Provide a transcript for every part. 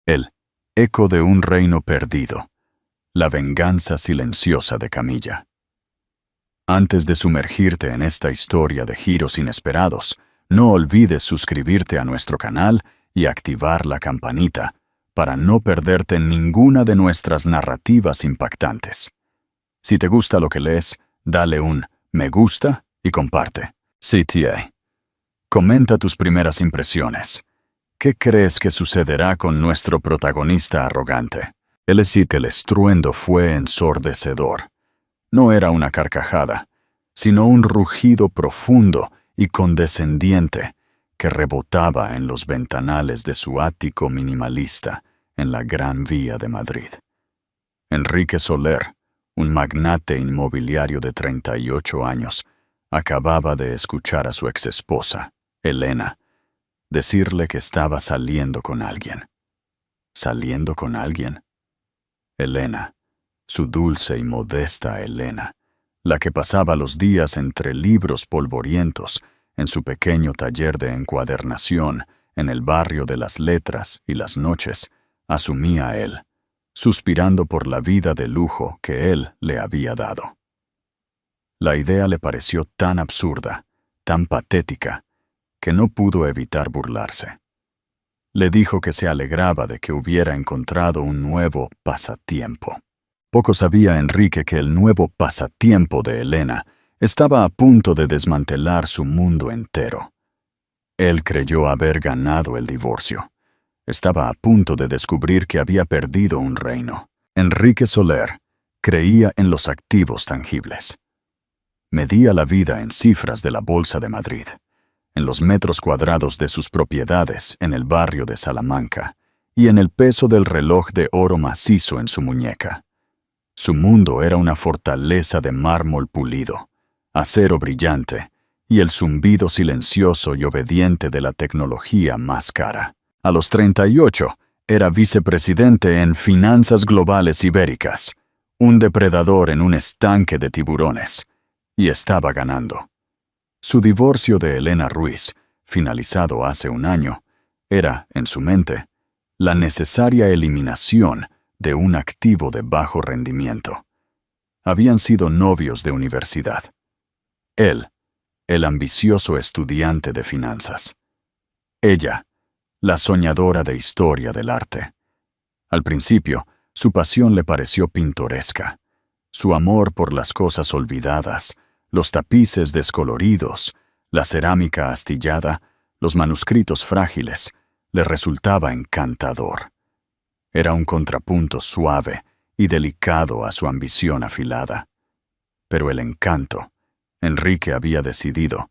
El eco de un reino perdido. La venganza silenciosa de Camilla. Antes de sumergirte en esta historia de giros inesperados, no olvides suscribirte a nuestro canal y activar la campanita para no perderte ninguna de nuestras narrativas impactantes. Si te gusta lo que lees, dale un me gusta y comparte. CTA. Comenta tus primeras impresiones. ¿Qué crees que sucederá con nuestro protagonista arrogante? Es decir, que el estruendo fue ensordecedor. No era una carcajada, sino un rugido profundo y condescendiente que rebotaba en los ventanales de su ático minimalista en la Gran Vía de Madrid. Enrique Soler, un magnate inmobiliario de 38 años, acababa de escuchar a su exesposa, Elena, decirle que estaba saliendo con alguien. ¿Saliendo con alguien? Elena, su dulce y modesta Elena, la que pasaba los días entre libros polvorientos en su pequeño taller de encuadernación en el barrio de las Letras, y las noches asumía él, suspirando por la vida de lujo que él le había dado. La idea le pareció tan absurda, tan patética, que no pudo evitar burlarse. Le dijo que se alegraba de que hubiera encontrado un nuevo pasatiempo. Poco sabía Enrique que el nuevo pasatiempo de Elena estaba a punto de desmantelar su mundo entero. Él creyó haber ganado el divorcio. Estaba a punto de descubrir que había perdido un reino. Enrique Soler creía en los activos tangibles. Medía la vida en cifras de la Bolsa de Madrid, en los metros cuadrados de sus propiedades en el barrio de Salamanca y en el peso del reloj de oro macizo en su muñeca. Su mundo era una fortaleza de mármol pulido, acero brillante y el zumbido silencioso y obediente de la tecnología más cara. A los 38, era vicepresidente en Finanzas Globales Ibéricas, un depredador en un estanque de tiburones, y estaba ganando. Su divorcio de Elena Ruiz, finalizado hace un año, era, en su mente, la necesaria eliminación de un activo de bajo rendimiento. Habían sido novios de universidad. Él, el ambicioso estudiante de finanzas. Ella, la soñadora de historia del arte. Al principio, su pasión le pareció pintoresca. Su amor por las cosas olvidadas, los tapices descoloridos, la cerámica astillada, los manuscritos frágiles, le resultaba encantador. Era un contrapunto suave y delicado a su ambición afilada. Pero el encanto, Enrique había decidido,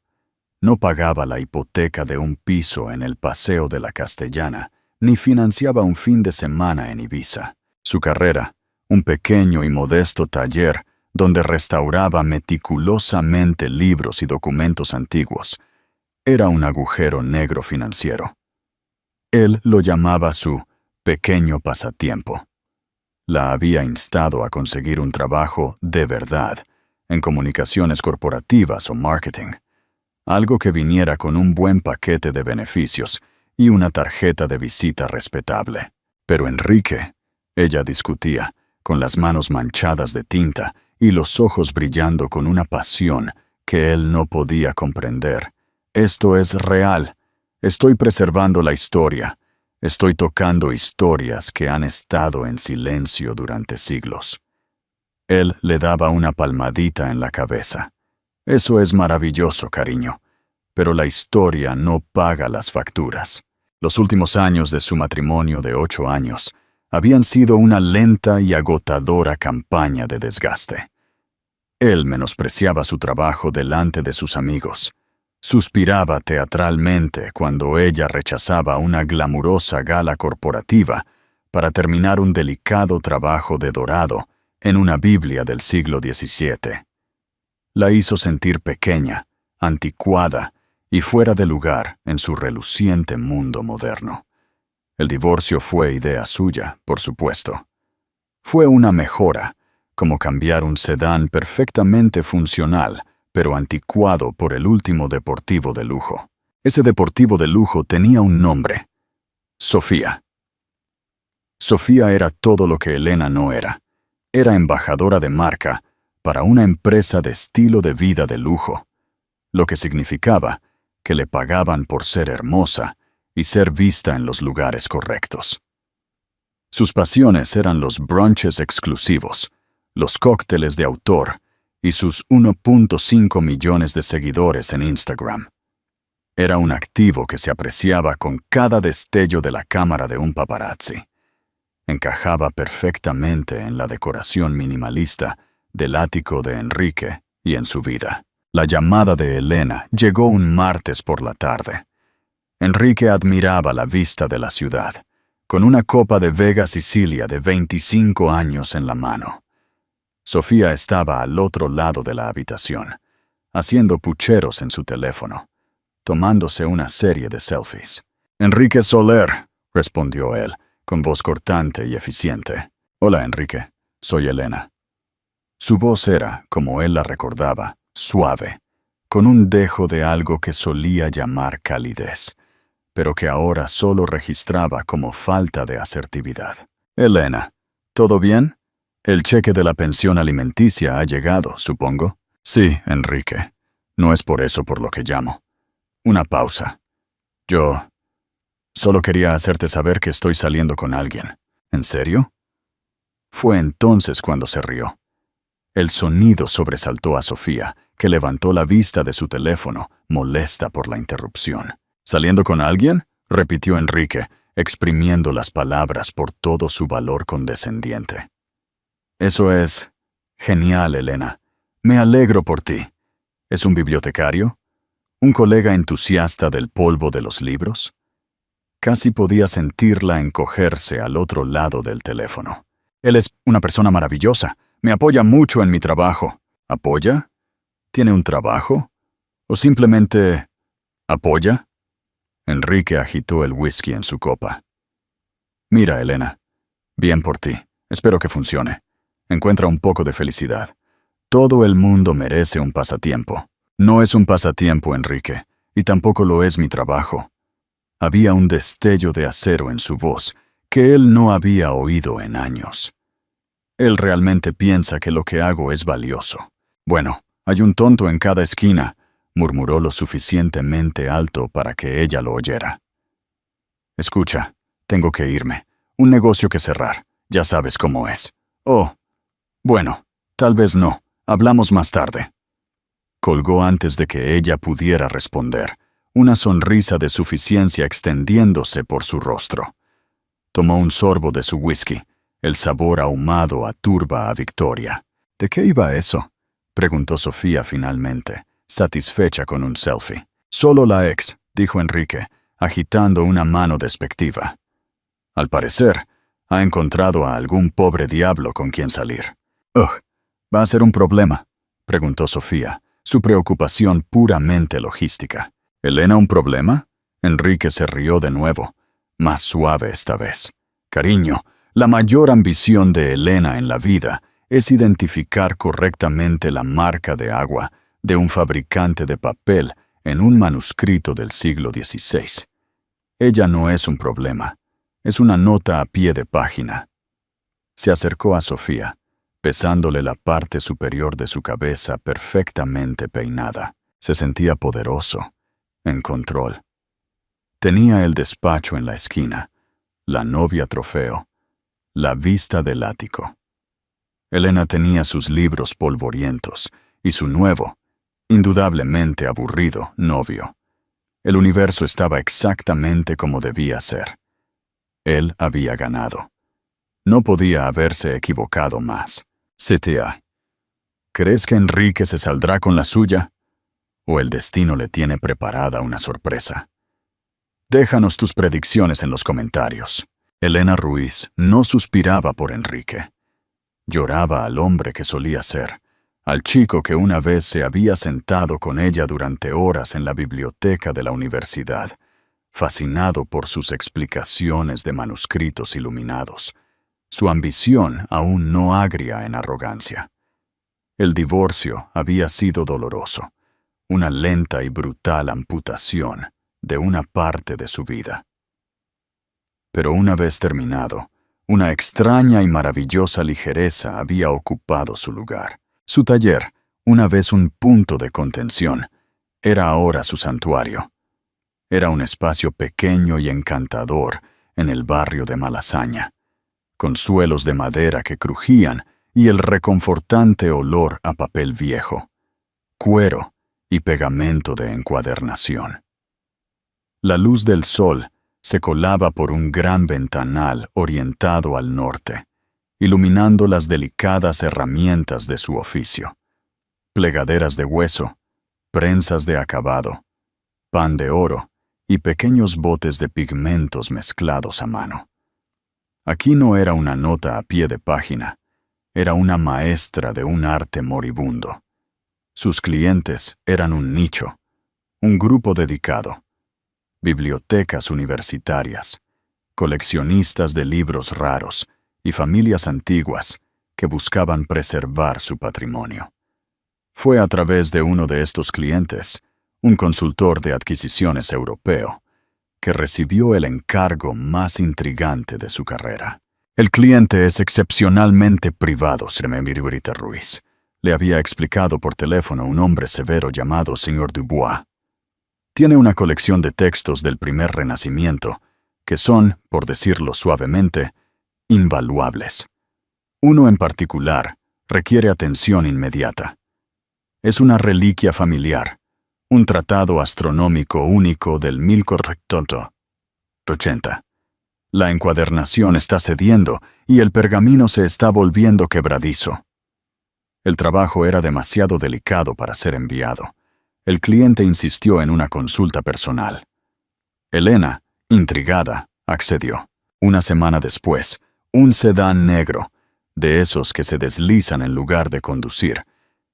no pagaba la hipoteca de un piso en el Paseo de la Castellana, ni financiaba un fin de semana en Ibiza. Su carrera, un pequeño y modesto taller donde restauraba meticulosamente libros y documentos antiguos, era un agujero negro financiero. Él lo llamaba su pequeño pasatiempo. La había instado a conseguir un trabajo de verdad en comunicaciones corporativas o marketing, algo que viniera con un buen paquete de beneficios y una tarjeta de visita respetable. Pero Enrique, ella discutía, con las manos manchadas de tinta y los ojos brillando con una pasión que él no podía comprender. Esto es real. Estoy preservando la historia. Estoy tocando historias que han estado en silencio durante siglos. Él le daba una palmadita en la cabeza. Eso es maravilloso, cariño, pero la historia no paga las facturas. Los últimos años de su matrimonio de 8 años habían sido una lenta y agotadora campaña de desgaste. Él menospreciaba su trabajo delante de sus amigos. Suspiraba teatralmente cuando ella rechazaba una glamurosa gala corporativa para terminar un delicado trabajo de dorado en una Biblia del siglo XVII. La hizo sentir pequeña, anticuada y fuera de lugar en su reluciente mundo moderno. El divorcio fue idea suya, por supuesto. Fue una mejora, como cambiar un sedán perfectamente funcional, pero anticuado por el último deportivo de lujo. Ese deportivo de lujo tenía un nombre: Sofía. Sofía era todo lo que Elena no era. Era embajadora de marca para una empresa de estilo de vida de lujo, lo que significaba que le pagaban por ser hermosa y ser vista en los lugares correctos. Sus pasiones eran los brunches exclusivos, los cócteles de autor y sus 1.5 millones de seguidores en Instagram. Era un activo que se apreciaba con cada destello de la cámara de un paparazzi. Encajaba perfectamente en la decoración minimalista del ático de Enrique y en su vida. La llamada de Elena llegó un martes por la tarde. Enrique admiraba la vista de la ciudad, con una copa de Vega Sicilia de 25 años en la mano. Sofía estaba al otro lado de la habitación, haciendo pucheros en su teléfono, tomándose una serie de selfies. «Enrique Soler», respondió él, con voz cortante y eficiente. «Hola, Enrique. Soy Elena». Su voz era, como él la recordaba, suave, con un dejo de algo que solía llamar calidez, pero que ahora solo registraba como falta de asertividad. «Elena, ¿todo bien? El cheque de la pensión alimenticia ha llegado, supongo». «Sí, Enrique. No es por eso por lo que llamo. Una pausa. Yo solo quería hacerte saber que estoy saliendo con alguien». «¿En serio?» Fue entonces cuando se rió. El sonido sobresaltó a Sofía, que levantó la vista de su teléfono, molesta por la interrupción. «¿Saliendo con alguien?», repitió Enrique, exprimiendo las palabras por todo su valor condescendiente. «Eso es genial, Elena. Me alegro por ti. ¿Es un bibliotecario? ¿Un colega entusiasta del polvo de los libros?» Casi podía sentirla encogerse al otro lado del teléfono. «Él es una persona maravillosa. Me apoya mucho en mi trabajo». «¿Apoya? ¿Tiene un trabajo? ¿O simplemente apoya?» Enrique agitó el whisky en su copa. «Mira, Elena. Bien por ti. Espero que funcione. Encuentra un poco de felicidad. Todo el mundo merece un pasatiempo». «No es un pasatiempo, Enrique, y tampoco lo es mi trabajo». Había un destello de acero en su voz que él no había oído en años. «Él realmente piensa que lo que hago es valioso». «Bueno, hay un tonto en cada esquina», murmuró lo suficientemente alto para que ella lo oyera. «Escucha, tengo que irme. Un negocio que cerrar. Ya sabes cómo es». «Oh, bueno, tal vez no. Hablamos más tarde». Colgó antes de que ella pudiera responder, una sonrisa de suficiencia extendiéndose por su rostro. Tomó un sorbo de su whisky. El sabor ahumado aturba a Victoria. «¿De qué iba eso?», preguntó Sofía finalmente, satisfecha con un selfie. «Solo la ex», dijo Enrique, agitando una mano despectiva. «Al parecer, ha encontrado a algún pobre diablo con quien salir». «Ugh, ¿va a ser un problema?», preguntó Sofía, su preocupación puramente logística. «¿Elena un problema?». Enrique se rió de nuevo, más suave esta vez. «Cariño, la mayor ambición de Elena en la vida es identificar correctamente la marca de agua de un fabricante de papel en un manuscrito del siglo XVI. Ella no es un problema, es una nota a pie de página». Se acercó a Sofía, besándole la parte superior de su cabeza perfectamente peinada. Se sentía poderoso, en control. Tenía el despacho en la esquina, la novia trofeo, la vista del ático. Elena tenía sus libros polvorientos y su nuevo, indudablemente aburrido, novio. El universo estaba exactamente como debía ser. Él había ganado. No podía haberse equivocado más. CTA. ¿Crees que Enrique se saldrá con la suya? ¿O el destino le tiene preparada una sorpresa? Déjanos tus predicciones en los comentarios. Elena Ruiz no suspiraba por Enrique. Lloraba al hombre que solía ser, al chico que una vez se había sentado con ella durante horas en la biblioteca de la universidad, fascinado por sus explicaciones de manuscritos iluminados, su ambición aún no agria en arrogancia. El divorcio había sido doloroso, una lenta y brutal amputación de una parte de su vida. Pero una vez terminado, Una extraña y maravillosa ligereza había ocupado su lugar. Su taller, una vez un punto de contención, era ahora su santuario. Era un espacio pequeño y encantador en el barrio de Malasaña, con suelos de madera que crujían y el reconfortante olor a papel viejo, cuero y pegamento de encuadernación. La luz del sol se colaba por un gran ventanal orientado al norte, iluminando las delicadas herramientas de su oficio: plegaderas de hueso, prensas de acabado, pan de oro y pequeños botes de pigmentos mezclados a mano. Aquí no era una nota a pie de página, era una maestra de un arte moribundo. Sus clientes eran un nicho, un grupo dedicado: bibliotecas universitarias, coleccionistas de libros raros y familias antiguas que buscaban preservar su patrimonio. Fue a través de uno de estos clientes, un consultor de adquisiciones europeo, que recibió el encargo más intrigante de su carrera. El cliente es excepcionalmente privado, señorita Ruiz, le había explicado por teléfono un hombre severo llamado señor Dubois. Tiene una colección de textos del primer Renacimiento, que son, por decirlo suavemente, invaluables. Uno en particular requiere atención inmediata. Es una reliquia familiar, un tratado astronómico único del 1480. La encuadernación está cediendo y el pergamino se está volviendo quebradizo. El trabajo era demasiado delicado para ser enviado. El cliente insistió en una consulta personal. Elena, intrigada, accedió. Una semana después, un sedán negro, de esos que se deslizan en lugar de conducir,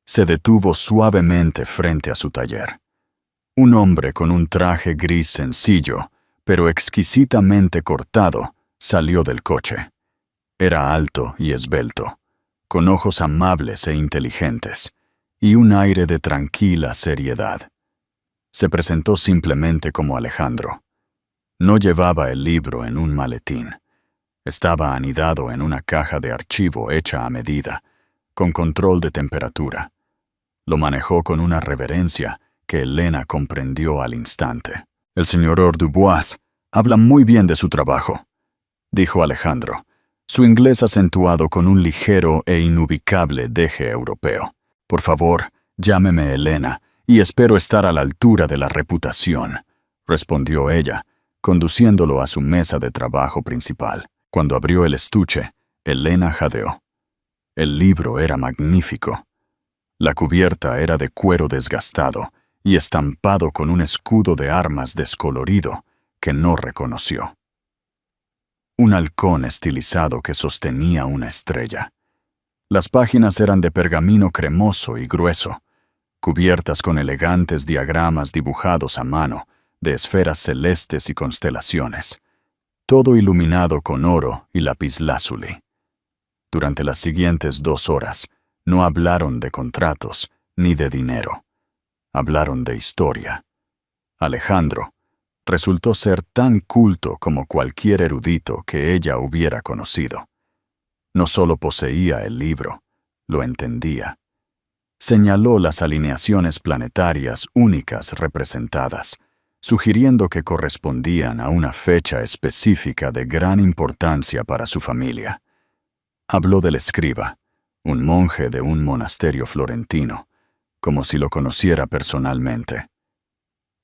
se detuvo suavemente frente a su taller. Un hombre con un traje gris sencillo, pero exquisitamente cortado, salió del coche. Era alto y esbelto, con ojos amables e inteligentes, y un aire de tranquila seriedad. Se presentó simplemente como Alejandro. No llevaba el libro en un maletín. Estaba anidado en una caja de archivo hecha a medida, con control de temperatura. Lo manejó con una reverencia que Elena comprendió al instante. «El señor Dubois habla muy bien de su trabajo», dijo Alejandro, su inglés acentuado con un ligero e inubicable deje europeo. «Por favor, llámeme Elena, y espero estar a la altura de la reputación», respondió ella, conduciéndolo a su mesa de trabajo principal. Cuando abrió el estuche, Elena jadeó. El libro era magnífico. La cubierta era de cuero desgastado y estampado con un escudo de armas descolorido que no reconoció. Un halcón estilizado que sostenía una estrella. Las páginas eran de pergamino cremoso y grueso, cubiertas con elegantes diagramas dibujados a mano de esferas celestes y constelaciones, todo iluminado con oro y lapislázuli. Durante las siguientes 2 horas, no hablaron de contratos ni de dinero. Hablaron de historia. Alejandro resultó ser tan culto como cualquier erudito que ella hubiera conocido. No solo poseía el libro, lo entendía. Señaló las alineaciones planetarias únicas representadas, sugiriendo que correspondían a una fecha específica de gran importancia para su familia. Habló del escriba, un monje de un monasterio florentino, como si lo conociera personalmente.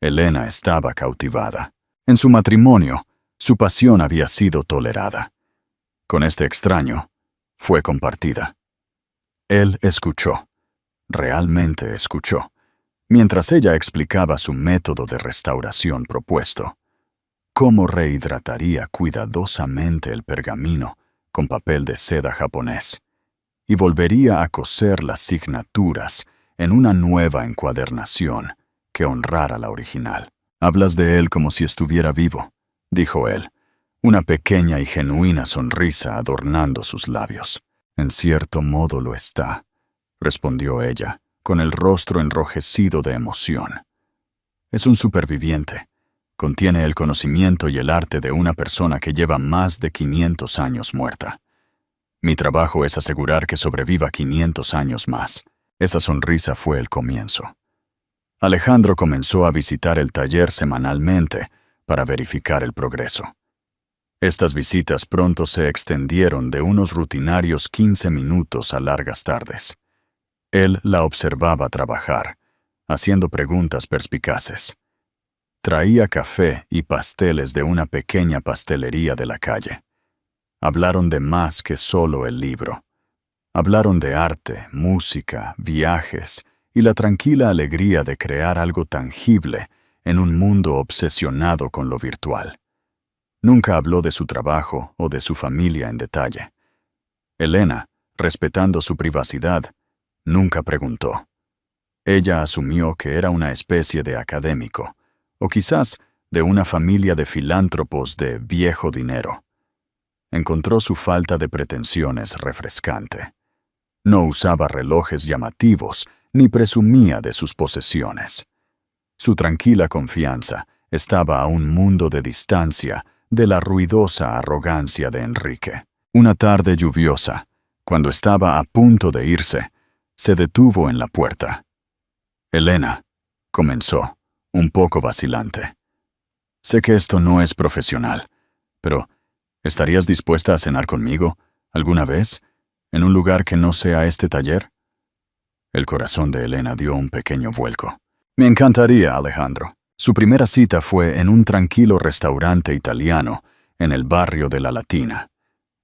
Elena estaba cautivada. En su matrimonio, su pasión había sido tolerada. Con este extraño, fue compartida. Él escuchó, realmente escuchó, mientras ella explicaba su método de restauración propuesto. Cómo rehidrataría cuidadosamente el pergamino con papel de seda japonés y volvería a coser las signaturas en una nueva encuadernación que honrara la original. «Hablas de él como si estuviera vivo», dijo él, una pequeña y genuina sonrisa adornando sus labios. «En cierto modo lo está», respondió ella, con el rostro enrojecido de emoción. «Es un superviviente, Contiene el conocimiento y el arte de una persona que lleva más de 500 años muerta. Mi trabajo es asegurar que sobreviva 500 años más. Esa sonrisa fue el comienzo. Alejandro comenzó a visitar el taller semanalmente para verificar el progreso. Estas visitas pronto se extendieron de unos rutinarios 15 minutos a largas tardes. Él la observaba trabajar, haciendo preguntas perspicaces. Traía café y pasteles de una pequeña pastelería de la calle. Hablaron de más que solo el libro. Hablaron de arte, música, viajes y la tranquila alegría de crear algo tangible en un mundo obsesionado con lo virtual. Nunca habló de su trabajo o de su familia en detalle. Elena, respetando su privacidad, nunca preguntó. Ella asumió que era una especie de académico, o quizás de una familia de filántropos de viejo dinero. Encontró su falta de pretensiones refrescante. No usaba relojes llamativos ni presumía de sus posesiones. Su tranquila confianza estaba a un mundo de distancia de la ruidosa arrogancia de Enrique. Una tarde lluviosa, cuando estaba a punto de irse, se detuvo en la puerta. «Elena», comenzó, un poco vacilante. «Sé que esto no es profesional, pero ¿estarías dispuesta a cenar conmigo, alguna vez, en un lugar que no sea este taller?» El corazón de Elena dio un pequeño vuelco. «Me encantaría, Alejandro». Su primera cita fue en un tranquilo restaurante italiano en el barrio de La Latina,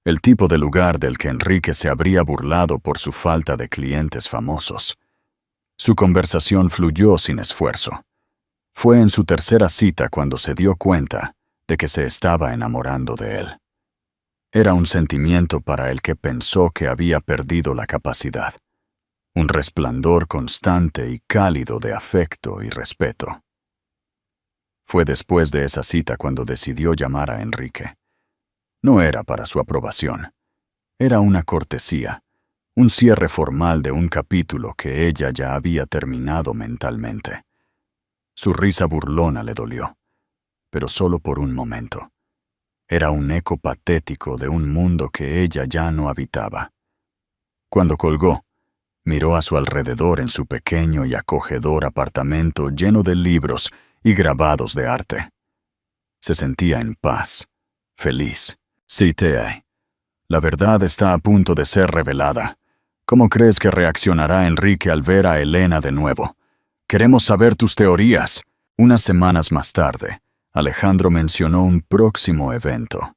el tipo de lugar del que Enrique se habría burlado por su falta de clientes famosos. Su conversación fluyó sin esfuerzo. Fue en su tercera cita cuando se dio cuenta de que se estaba enamorando de él. Era un sentimiento para el que pensó que había perdido la capacidad. Un resplandor constante y cálido de afecto y respeto. Fue después de esa cita cuando decidió llamar a Enrique. No era para su aprobación. Era una cortesía, un cierre formal de un capítulo que ella ya había terminado mentalmente. Su risa burlona le dolió, pero solo por un momento. Era un eco patético de un mundo que ella ya no habitaba. Cuando colgó, miró a su alrededor en su pequeño y acogedor apartamento lleno de libros y grabados de arte. Se sentía en paz, feliz. «Sí, Tei. La verdad está a punto de ser revelada. ¿Cómo crees que reaccionará Enrique al ver a Elena de nuevo? Queremos saber tus teorías». Unas semanas más tarde, Alejandro mencionó un próximo evento.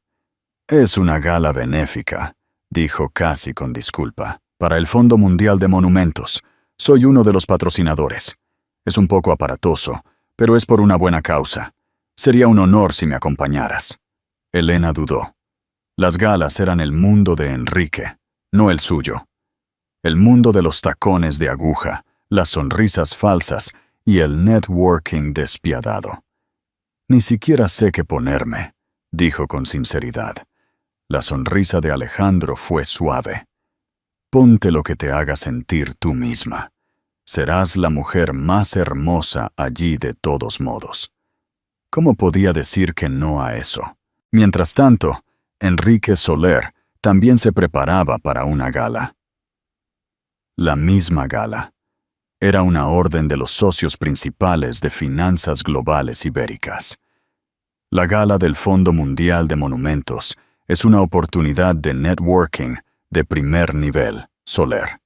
«Es una gala benéfica», dijo casi con disculpa, «para el Fondo Mundial de Monumentos. Soy uno de los patrocinadores. Es un poco aparatoso, pero es por una buena causa. Sería un honor si me acompañaras». Elena dudó. Las galas eran el mundo de Enrique, no el suyo. El mundo de los tacones de aguja, las sonrisas falsas y el networking despiadado. «Ni siquiera sé qué ponerme», dijo con sinceridad. La sonrisa de Alejandro fue suave. «Ponte lo que te haga sentir tú misma. Serás la mujer más hermosa allí de todos modos». ¿Cómo podía decir que no a eso? Mientras tanto, Enrique Soler también se preparaba para una gala. La misma gala. Era una orden de los socios principales de Finanzas Globales Ibéricas. La gala del Fondo Mundial de Monumentos es una oportunidad de networking de primer nivel, Soler.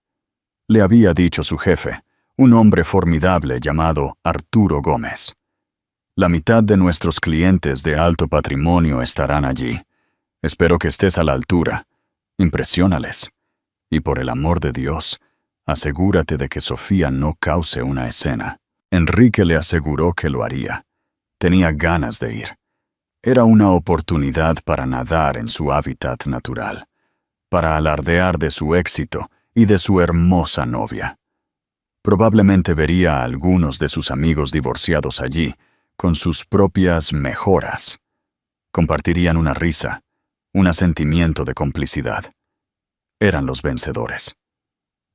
Le había dicho su jefe, un hombre formidable llamado Arturo Gómez. La mitad de nuestros clientes de alto patrimonio estarán allí. Espero que estés a la altura. Impresiónales. Y por el amor de Dios, asegúrate de que Sofía no cause una escena. Enrique le aseguró que lo haría. Tenía ganas de ir. Era una oportunidad para nadar en su hábitat natural, para alardear de su éxito y de su hermosa novia. Probablemente vería a algunos de sus amigos divorciados allí, con sus propias mejoras. Compartirían una risa, un sentimiento de complicidad. Eran los vencedores.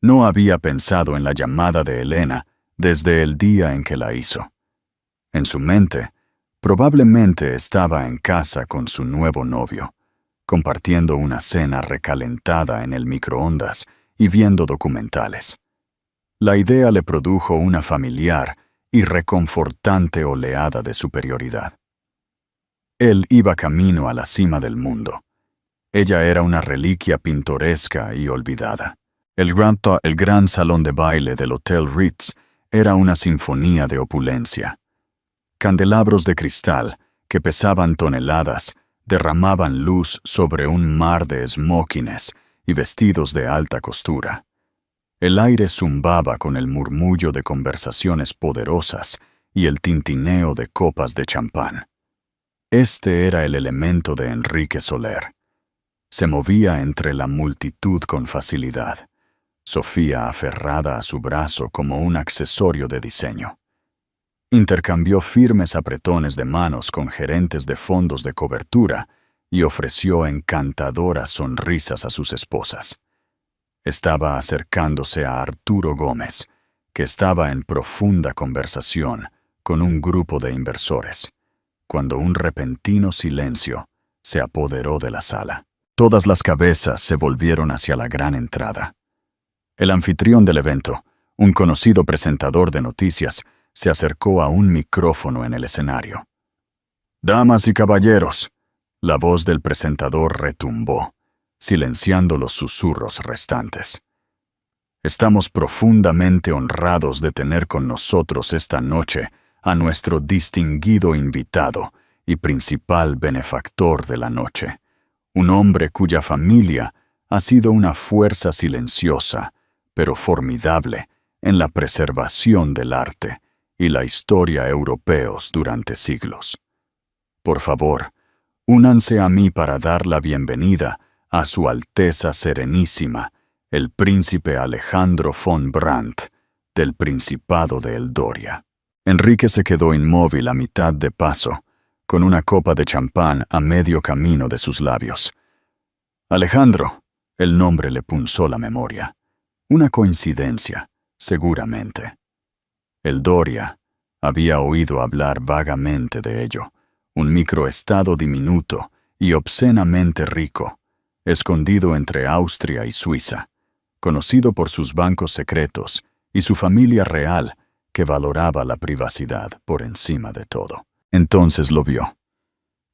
No había pensado en la llamada de Elena desde el día en que la hizo. En su mente, Probablemente estaba en casa con su nuevo novio, compartiendo una cena recalentada en el microondas y viendo documentales. La idea le produjo una familiar y reconfortante oleada de superioridad. Él iba camino a la cima del mundo. Ella era una reliquia pintoresca y olvidada. El gran salón de baile del Hotel Ritz era una sinfonía de opulencia. Candelabros de cristal, que pesaban toneladas, derramaban luz sobre un mar de smokines y vestidos de alta costura. El aire zumbaba con el murmullo de conversaciones poderosas y el tintineo de copas de champán. Este era el elemento de Enrique Soler. Se movía entre la multitud con facilidad, Sofía aferrada a su brazo como un accesorio de diseño. Intercambió firmes apretones de manos con gerentes de fondos de cobertura y ofreció encantadoras sonrisas a sus esposas. Estaba acercándose a Arturo Gómez, que estaba en profunda conversación con un grupo de inversores, cuando un repentino silencio se apoderó de la sala. Todas las cabezas se volvieron hacia la gran entrada. El anfitrión del evento, un conocido presentador de noticias, se acercó a un micrófono en el escenario. «Damas y caballeros», la voz del presentador retumbó, silenciando los susurros restantes. «Estamos profundamente honrados de tener con nosotros esta noche a nuestro distinguido invitado y principal benefactor de la noche, un hombre cuya familia ha sido una fuerza silenciosa, pero formidable, en la preservación del arte y la historia europeos durante siglos. Por favor, únanse a mí para dar la bienvenida a Su Alteza Serenísima, el príncipe Alejandro von Brandt, del Principado de Eldoria». Enrique se quedó inmóvil a mitad de paso, con una copa de champán a medio camino de sus labios. «Alejandro», el nombre le punzó la memoria. Una coincidencia, seguramente. Eldoria, había oído hablar vagamente de ello, un microestado diminuto y obscenamente rico, escondido entre Austria y Suiza, conocido por sus bancos secretos y su familia real que valoraba la privacidad por encima de todo. Entonces lo vio.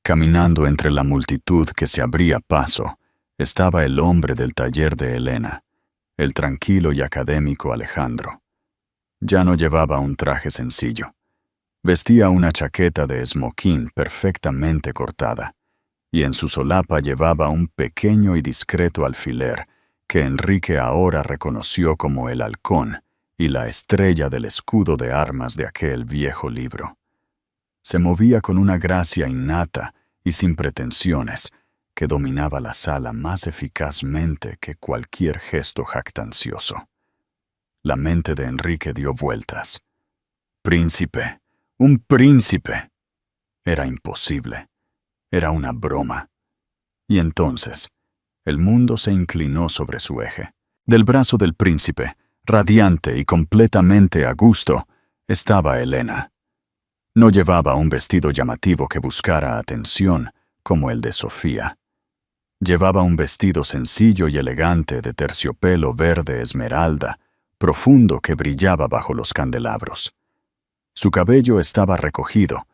Caminando entre la multitud que se abría paso, estaba el hombre del taller de Elena, el tranquilo y académico Alejandro. Ya no llevaba un traje sencillo. Vestía una chaqueta de esmoquín perfectamente cortada, y en su solapa llevaba un pequeño y discreto alfiler que Enrique ahora reconoció como el halcón y la estrella del escudo de armas de aquel viejo libro. Se movía con una gracia innata y sin pretensiones, que dominaba la sala más eficazmente que cualquier gesto jactancioso. La mente de Enrique dio vueltas. «Príncipe, un príncipe». Era imposible. Era una broma. Y entonces, el mundo se inclinó sobre su eje. Del brazo del príncipe, radiante y completamente a gusto, estaba Elena. No llevaba un vestido llamativo que buscara atención, como el de Sofía. Llevaba un vestido sencillo y elegante de terciopelo verde esmeralda, profundo que brillaba bajo los candelabros. Su cabello estaba recogido,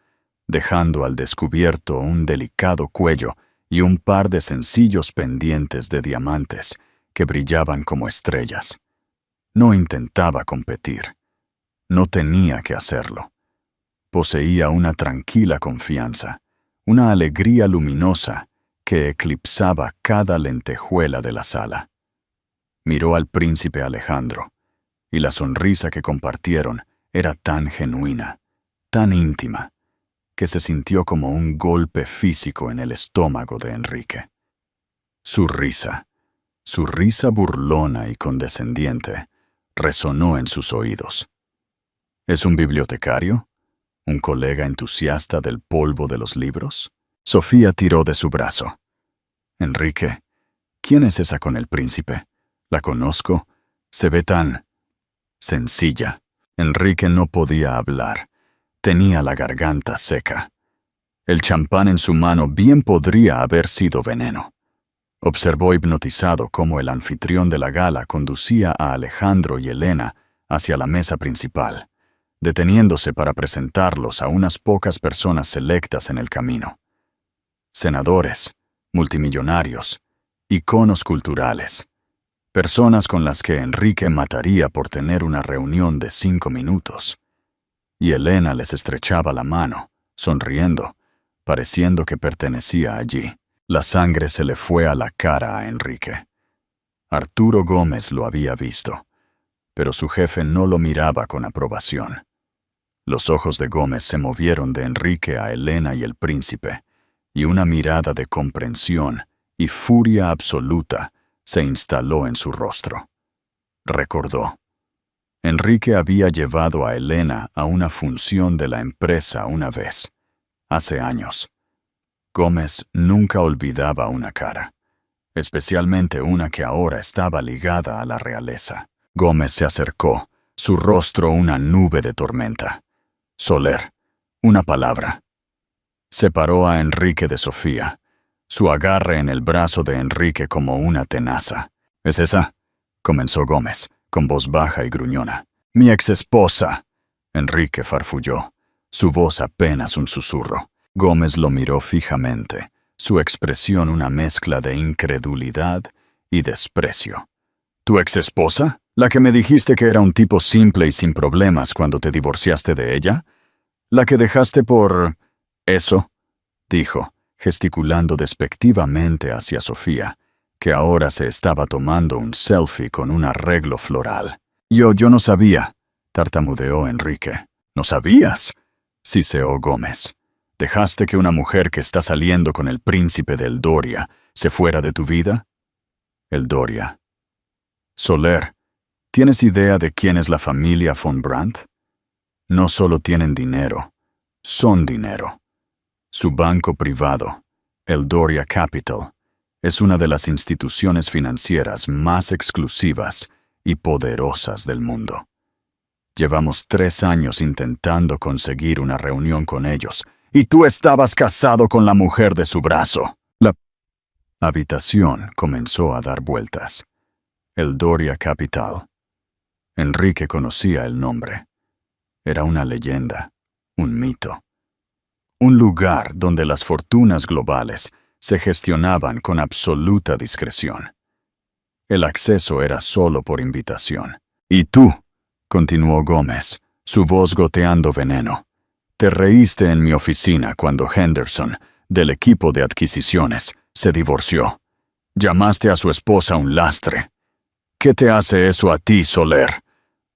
dejando al descubierto un delicado cuello y un par de sencillos pendientes de diamantes que brillaban como estrellas. No intentaba competir. No tenía que hacerlo. Poseía una tranquila confianza, una alegría luminosa que eclipsaba cada lentejuela de la sala. Miró al príncipe Alejandro, y la sonrisa que compartieron era tan genuina, tan íntima, que se sintió como un golpe físico en el estómago de Enrique. Su risa burlona y condescendiente, resonó en sus oídos. ¿Es un bibliotecario? ¿Un colega entusiasta del polvo de los libros? Sofía tiró de su brazo. «Enrique, ¿quién es esa con el príncipe? La conozco. Se ve tan sencilla». Enrique no podía hablar. Tenía la garganta seca. El champán en su mano bien podría haber sido veneno. Observó hipnotizado cómo el anfitrión de la gala conducía a Alejandro y Elena hacia la mesa principal, deteniéndose para presentarlos a unas pocas personas selectas en el camino. Senadores, multimillonarios, iconos culturales, personas con las que Enrique mataría por tener una reunión de 5 minutos. Y Elena les estrechaba la mano, sonriendo, pareciendo que pertenecía allí. La sangre se le fue a la cara a Enrique. Arturo Gómez lo había visto, pero su jefe no lo miraba con aprobación. Los ojos de Gómez se movieron de Enrique a Elena y el príncipe, y una mirada de comprensión y furia absoluta se instaló en su rostro. Recordó. Enrique había llevado a Elena a una función de la empresa una vez, hace años. Gómez nunca olvidaba una cara, especialmente una que ahora estaba ligada a la realeza. Gómez se acercó, su rostro una nube de tormenta. Soler, una palabra. Separó a Enrique de Sofía, su agarre en el brazo de Enrique como una tenaza. —¿Es esa? —comenzó Gómez, con voz baja y gruñona. —Mi exesposa. Enrique farfulló, su voz apenas un susurro. Gómez lo miró fijamente, su expresión una mezcla de incredulidad y desprecio. —¿Tu exesposa? ¿La que me dijiste que era un tipo simple y sin problemas cuando te divorciaste de ella? ¿La que dejaste por... eso? —dijo, gesticulando despectivamente hacia Sofía, que ahora se estaba tomando un selfie con un arreglo floral. Yo no sabía —tartamudeó Enrique. —¿No sabías? —siseó Gómez. ¿Dejaste que una mujer que está saliendo con el príncipe del Doria se fuera de tu vida? El Doria. Soler, ¿tienes idea de quién es la familia von Brandt? No solo tienen dinero, son dinero. Su banco privado, el Doria Capital, es una de las instituciones financieras más exclusivas y poderosas del mundo. Llevamos 3 años intentando conseguir una reunión con ellos, y tú estabas casado con la mujer de su brazo. La habitación comenzó a dar vueltas. El Doria Capital. Enrique conocía el nombre. Era una leyenda, un mito. Un lugar donde las fortunas globales se gestionaban con absoluta discreción. El acceso era solo por invitación. Y tú, continuó Gómez, su voz goteando veneno, te reíste en mi oficina cuando Henderson, del equipo de adquisiciones, se divorció. Llamaste a su esposa un lastre. ¿Qué te hace eso a ti, Soler?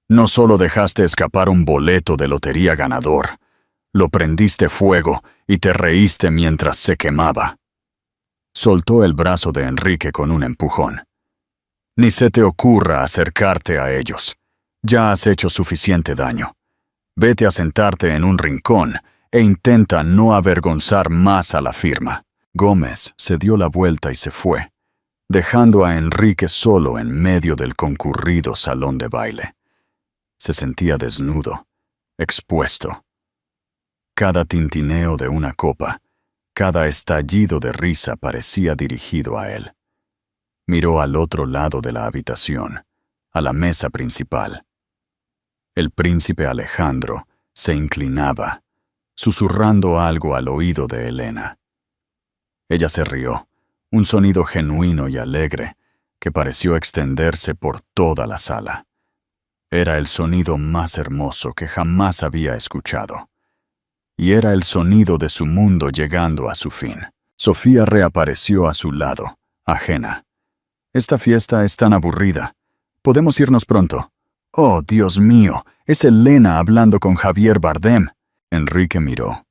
No solo dejaste escapar un boleto de lotería ganador, lo prendiste fuego y te reíste mientras se quemaba. Soltó el brazo de Enrique con un empujón. Ni se te ocurra acercarte a ellos. Ya has hecho suficiente daño. Vete a sentarte en un rincón e intenta no avergonzar más a la firma. Gómez se dio la vuelta y se fue, dejando a Enrique solo en medio del concurrido salón de baile. Se sentía desnudo, expuesto. Cada tintineo de una copa, cada estallido de risa parecía dirigido a él. Miró al otro lado de la habitación, a la mesa principal. El príncipe Alejandro se inclinaba, susurrando algo al oído de Elena. Ella se rió, un sonido genuino y alegre que pareció extenderse por toda la sala. Era el sonido más hermoso que jamás había escuchado. Y era el sonido de su mundo llegando a su fin. Sofía reapareció a su lado, ajena. Esta fiesta es tan aburrida. ¿Podemos irnos pronto? Oh, Dios mío, es Elena hablando con Javier Bardem. Enrique miró.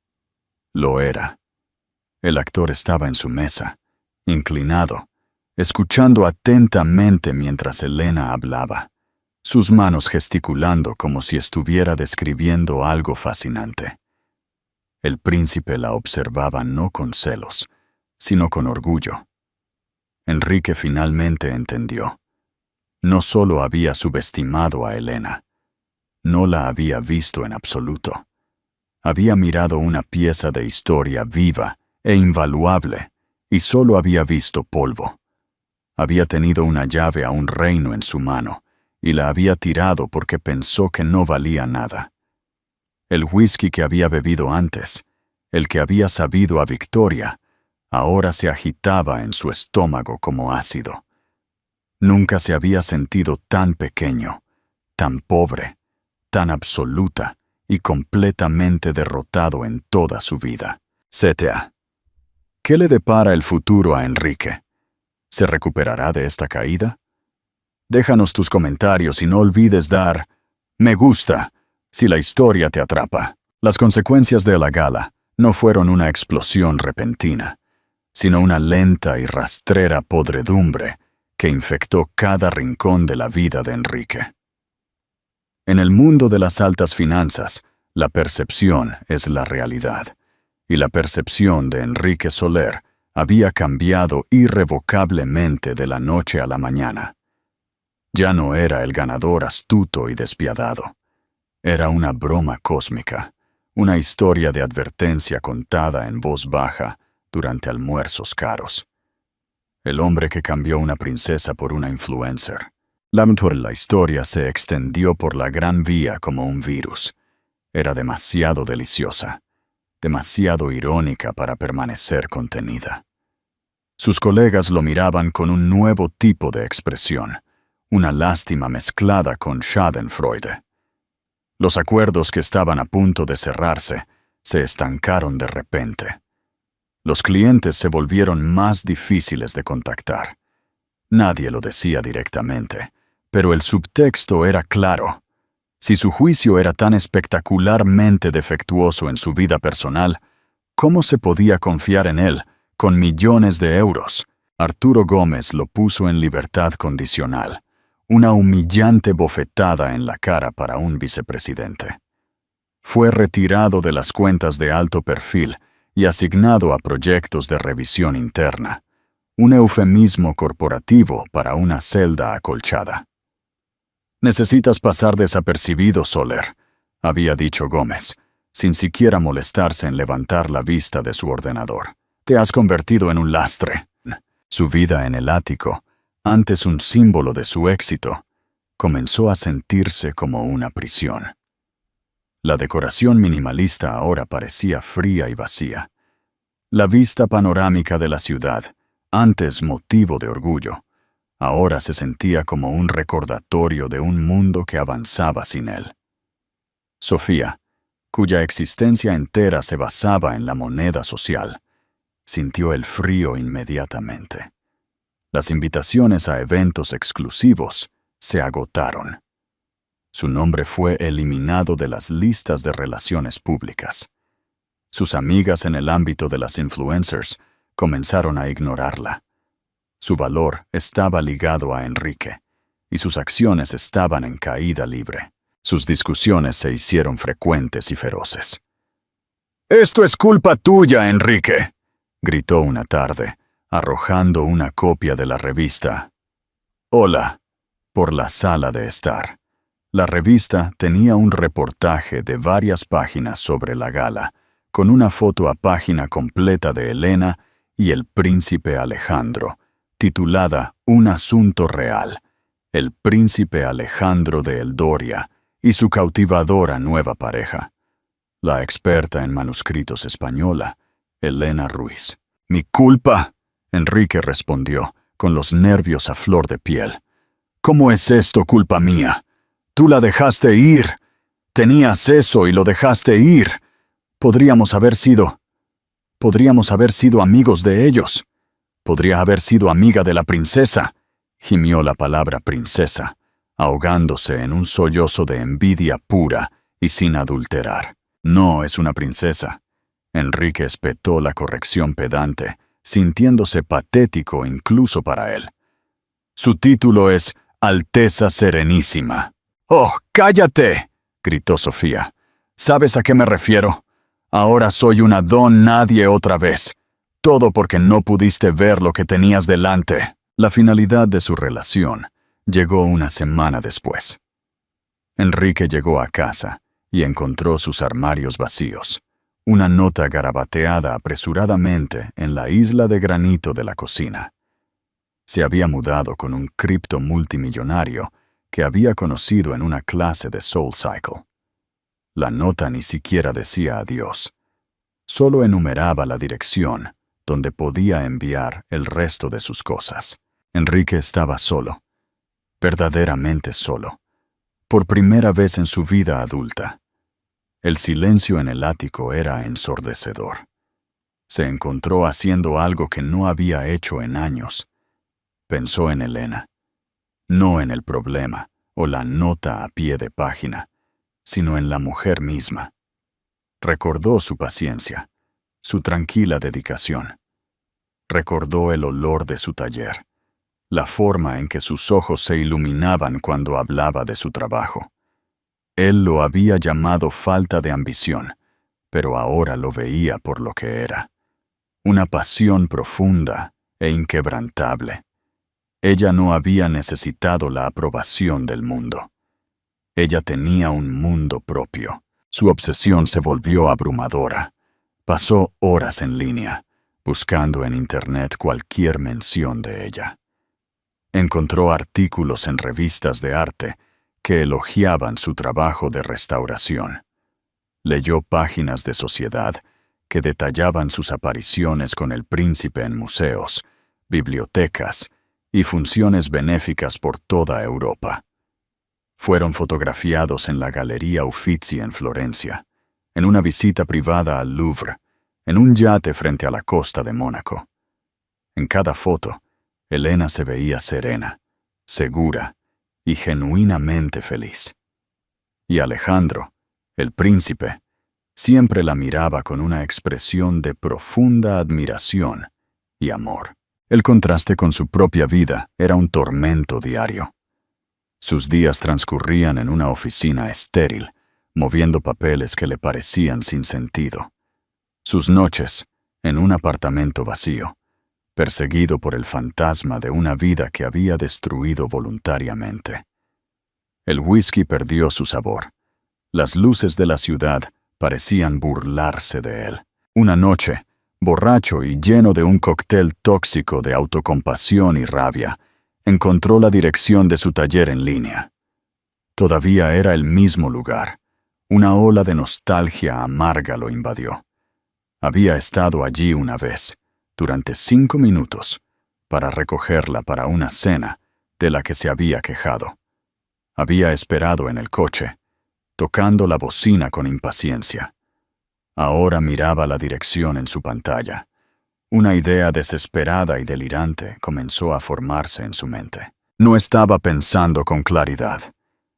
Lo era. El actor estaba en su mesa, inclinado, escuchando atentamente mientras Elena hablaba, sus manos gesticulando como si estuviera describiendo algo fascinante. El príncipe la observaba no con celos, sino con orgullo. Enrique finalmente entendió. No solo había subestimado a Elena, no la había visto en absoluto. Había mirado una pieza de historia viva e invaluable, y solo había visto polvo. Había tenido una llave a un reino en su mano, y la había tirado porque pensó que no valía nada. El whisky que había bebido antes, el que había sabido a victoria, ahora se agitaba en su estómago como ácido. Nunca se había sentido tan pequeño, tan pobre, tan absoluta y completamente derrotado en toda su vida. CTA. ¿Qué le depara el futuro a Enrique? ¿Se recuperará de esta caída? Déjanos tus comentarios y no olvides dar me gusta si la historia te atrapa. Las consecuencias de la gala no fueron una explosión repentina, sino una lenta y rastrera podredumbre que infectó cada rincón de la vida de Enrique. En el mundo de las altas finanzas, la percepción es la realidad, y la percepción de Enrique Soler había cambiado irrevocablemente de la noche a la mañana. Ya no era el ganador astuto y despiadado. Era una broma cósmica, una historia de advertencia contada en voz baja durante almuerzos caros. El hombre que cambió una princesa por una influencer. La historia se extendió por la Gran Vía como un virus. Era demasiado deliciosa, demasiado irónica para permanecer contenida. Sus colegas lo miraban con un nuevo tipo de expresión, una lástima mezclada con schadenfreude. Los acuerdos que estaban a punto de cerrarse se estancaron de repente. Los clientes se volvieron más difíciles de contactar. Nadie lo decía directamente, pero el subtexto era claro. Si su juicio era tan espectacularmente defectuoso en su vida personal, ¿cómo se podía confiar en él con millones de euros? Arturo Gómez lo puso en libertad condicional, una humillante bofetada en la cara para un vicepresidente. Fue retirado de las cuentas de alto perfil y asignado a proyectos de revisión interna, un eufemismo corporativo para una celda acolchada. «Necesitas pasar desapercibido, Soler», había dicho Gómez, sin siquiera molestarse en levantar la vista de su ordenador. «Te has convertido en un lastre». Su vida en el ático, antes un símbolo de su éxito, comenzó a sentirse como una prisión. La decoración minimalista ahora parecía fría y vacía. La vista panorámica de la ciudad, antes motivo de orgullo, ahora se sentía como un recordatorio de un mundo que avanzaba sin él. Sofía, cuya existencia entera se basaba en la moneda social, sintió el frío inmediatamente. Las invitaciones a eventos exclusivos se agotaron. Su nombre fue eliminado de las listas de relaciones públicas. Sus amigas en el ámbito de las influencers comenzaron a ignorarla. Su valor estaba ligado a Enrique, y sus acciones estaban en caída libre. Sus discusiones se hicieron frecuentes y feroces. «Esto es culpa tuya, Enrique», gritó una tarde, arrojando una copia de la revista Hola por la sala de estar. La revista tenía un reportaje de varias páginas sobre la gala, con una foto a página completa de Elena y el príncipe Alejandro, titulada Un asunto real, el príncipe Alejandro de Eldoria y su cautivadora nueva pareja, la experta en manuscritos española, Elena Ruiz. «¿Mi culpa?», Enrique respondió, con los nervios a flor de piel. «¿Cómo es esto culpa mía? Tú la dejaste ir. Tenías eso y lo dejaste ir. Podríamos haber sido amigos de ellos. Podría haber sido amiga de la princesa», gimió la palabra princesa, ahogándose en un sollozo de envidia pura y sin adulterar. «No es una princesa». Enrique espetó la corrección pedante, sintiéndose patético incluso para él. «Su título es Alteza Serenísima». «¡Oh, cállate!», gritó Sofía. «¿Sabes a qué me refiero? Ahora soy una don nadie otra vez. Todo porque no pudiste ver lo que tenías delante». La finalidad de su relación llegó una semana después. Enrique llegó a casa y encontró sus armarios vacíos, una nota garabateada apresuradamente en la isla de granito de la cocina. Se había mudado con un cripto multimillonario que había conocido en una clase de SoulCycle. La nota ni siquiera decía adiós. Solo enumeraba la dirección donde podía enviar el resto de sus cosas. Enrique estaba solo, verdaderamente solo, por primera vez en su vida adulta. El silencio en el ático era ensordecedor. Se encontró haciendo algo que no había hecho en años. Pensó en Elena, no en el problema o la nota a pie de página, sino en la mujer misma. Recordó su paciencia, su tranquila dedicación. Recordó el olor de su taller, la forma en que sus ojos se iluminaban cuando hablaba de su trabajo. Él lo había llamado falta de ambición, pero ahora lo veía por lo que era. Una pasión profunda e inquebrantable. Ella no había necesitado la aprobación del mundo. Ella tenía un mundo propio. Su obsesión se volvió abrumadora. Pasó horas en línea, buscando en Internet cualquier mención de ella. Encontró artículos en revistas de arte que elogiaban su trabajo de restauración. Leyó páginas de Sociedad que detallaban sus apariciones con el príncipe en museos, bibliotecas y funciones benéficas por toda Europa. Fueron fotografiados en la Galería Uffizi en Florencia, en una visita privada al Louvre, en un yate frente a la costa de Mónaco. En cada foto, Elena se veía serena, segura y genuinamente feliz. Y Alejandro, el príncipe, siempre la miraba con una expresión de profunda admiración y amor. El contraste con su propia vida era un tormento diario. Sus días transcurrían en una oficina estéril, moviendo papeles que le parecían sin sentido. Sus noches, en un apartamento vacío, perseguido por el fantasma de una vida que había destruido voluntariamente. El whisky perdió su sabor. Las luces de la ciudad parecían burlarse de él. Una noche, borracho y lleno de un cóctel tóxico de autocompasión y rabia, encontró la dirección de su taller en línea. Todavía era el mismo lugar. Una ola de nostalgia amarga lo invadió. Había estado allí una vez, durante 5 minutos, para recogerla para una cena de la que se había quejado. Había esperado en el coche, tocando la bocina con impaciencia. Ahora miraba la dirección en su pantalla. Una idea desesperada y delirante comenzó a formarse en su mente. No estaba pensando con claridad.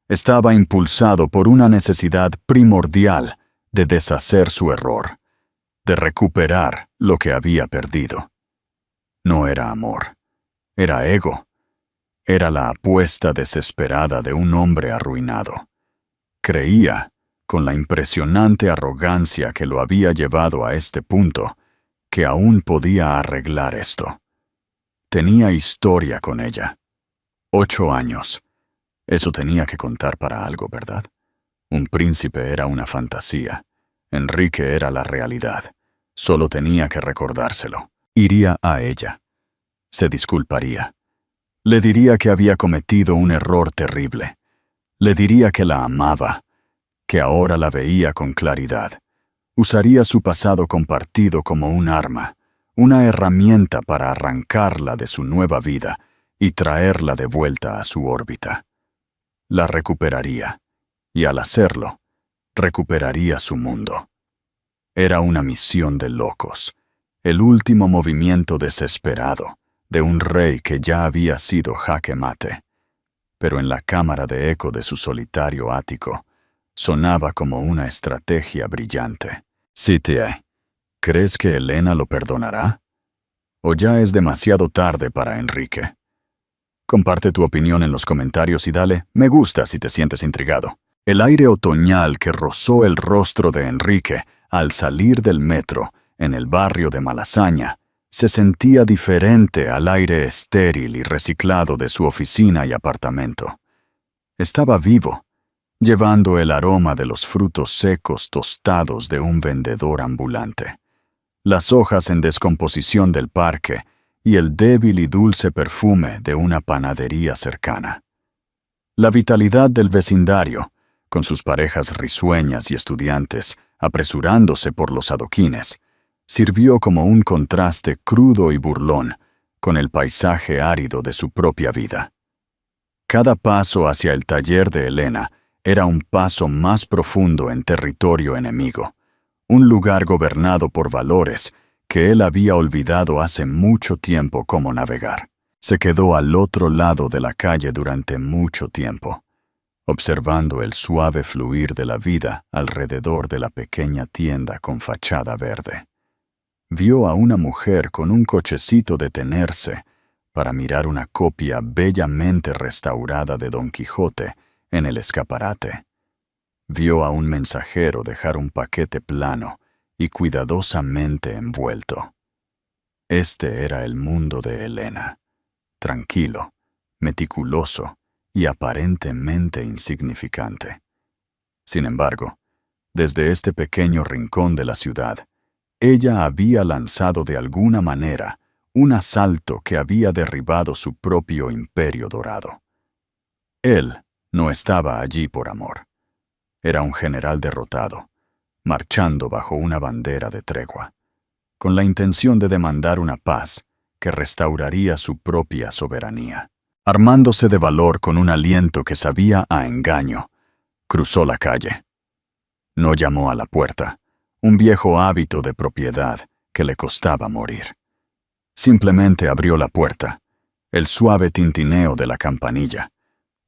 Estaba impulsado por una necesidad primordial de deshacer su error, de recuperar lo que había perdido. No era amor, era ego. Era la apuesta desesperada de un hombre arruinado. Creía, con la impresionante arrogancia que lo había llevado a este punto, que aún podía arreglar esto. Tenía historia con ella. 8 años. Eso tenía que contar para algo, ¿verdad? Un príncipe era una fantasía. Enrique era la realidad. Solo tenía que recordárselo. Iría a ella. Se disculparía. Le diría que había cometido un error terrible. Le diría que la amaba, que ahora la veía con claridad. Usaría su pasado compartido como un arma, una herramienta para arrancarla de su nueva vida y traerla de vuelta a su órbita. La recuperaría, y al hacerlo, recuperaría su mundo. Era una misión de locos, el último movimiento desesperado de un rey que ya había sido jaque mate. Pero en la cámara de eco de su solitario ático, sonaba como una estrategia brillante. Sitie, ¿crees que Elena lo perdonará? ¿O ya es demasiado tarde para Enrique? Comparte tu opinión en los comentarios y dale me gusta si te sientes intrigado. El aire otoñal que rozó el rostro de Enrique al salir del metro en el barrio de Malasaña se sentía diferente al aire estéril y reciclado de su oficina y apartamento. Estaba vivo, llevando el aroma de los frutos secos tostados de un vendedor ambulante, las hojas en descomposición del parque y el débil y dulce perfume de una panadería cercana. La vitalidad del vecindario, con sus parejas risueñas y estudiantes apresurándose por los adoquines, sirvió como un contraste crudo y burlón con el paisaje árido de su propia vida. Cada paso hacia el taller de Elena era un paso más profundo en territorio enemigo, un lugar gobernado por valores que él había olvidado hace mucho tiempo cómo navegar. Se quedó al otro lado de la calle durante mucho tiempo, observando el suave fluir de la vida alrededor de la pequeña tienda con fachada verde. Vio a una mujer con un cochecito detenerse para mirar una copia bellamente restaurada de Don Quijote en el escaparate. Vio a un mensajero dejar un paquete plano y cuidadosamente envuelto. Este era el mundo de Elena, tranquilo, meticuloso y aparentemente insignificante. Sin embargo, desde este pequeño rincón de la ciudad, ella había lanzado de alguna manera un asalto que había derribado su propio imperio dorado. Él no estaba allí por amor. Era un general derrotado, marchando bajo una bandera de tregua, con la intención de demandar una paz que restauraría su propia soberanía. Armándose de valor con un aliento que sabía a engaño, cruzó la calle. No llamó a la puerta, un viejo hábito de propiedad que le costaba morir. Simplemente abrió la puerta, el suave tintineo de la campanilla,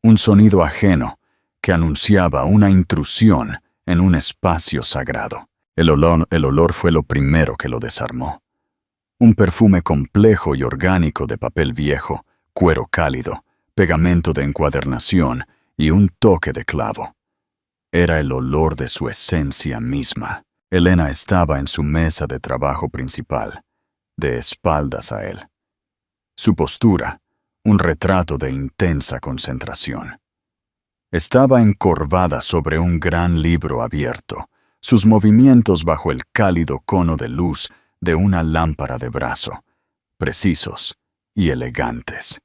un sonido ajeno que anunciaba una intrusión en un espacio sagrado. El olor fue lo primero que lo desarmó. Un perfume complejo y orgánico de papel viejo, cuero cálido, pegamento de encuadernación y un toque de clavo. Era el olor de su esencia misma. Elena estaba en su mesa de trabajo principal, de espaldas a él. Su postura, un retrato de intensa concentración. Estaba encorvada sobre un gran libro abierto, sus movimientos bajo el cálido cono de luz de una lámpara de brazo, precisos y elegantes.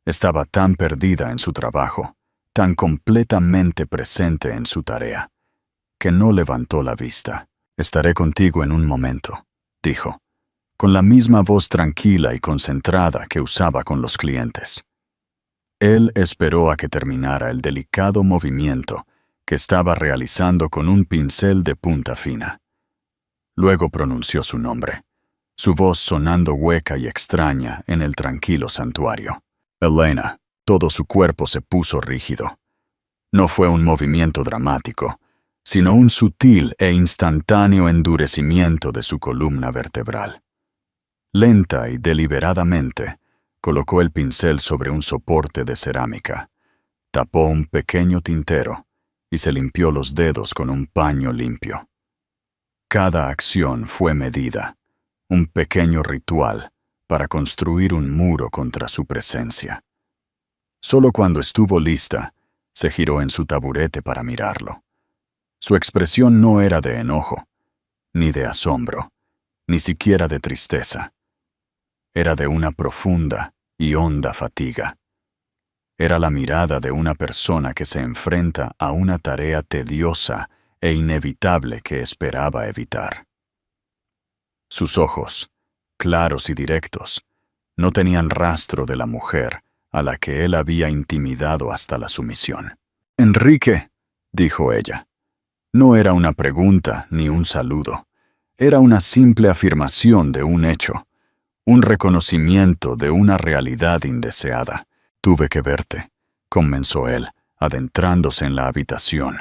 Estaba tan perdida en su trabajo, tan completamente presente en su tarea, que no levantó la vista. «Estaré contigo en un momento», dijo, con la misma voz tranquila y concentrada que usaba con los clientes. Él esperó a que terminara el delicado movimiento que estaba realizando con un pincel de punta fina. Luego pronunció su nombre, su voz sonando hueca y extraña en el tranquilo santuario. Elena. Todo su cuerpo se puso rígido. No fue un movimiento dramático, sino un sutil e instantáneo endurecimiento de su columna vertebral. Lenta y deliberadamente, colocó el pincel sobre un soporte de cerámica, tapó un pequeño tintero y se limpió los dedos con un paño limpio. Cada acción fue medida, un pequeño ritual para construir un muro contra su presencia. Solo cuando estuvo lista, se giró en su taburete para mirarlo. Su expresión no era de enojo, ni de asombro, ni siquiera de tristeza. Era de una profunda y honda fatiga. Era la mirada de una persona que se enfrenta a una tarea tediosa e inevitable que esperaba evitar. Sus ojos, claros y directos, no tenían rastro de la mujer a la que él había intimidado hasta la sumisión. «Enrique», dijo ella. No era una pregunta ni un saludo. Era una simple afirmación de un hecho, un reconocimiento de una realidad indeseada. «Tuve que verte», comenzó él, adentrándose en la habitación,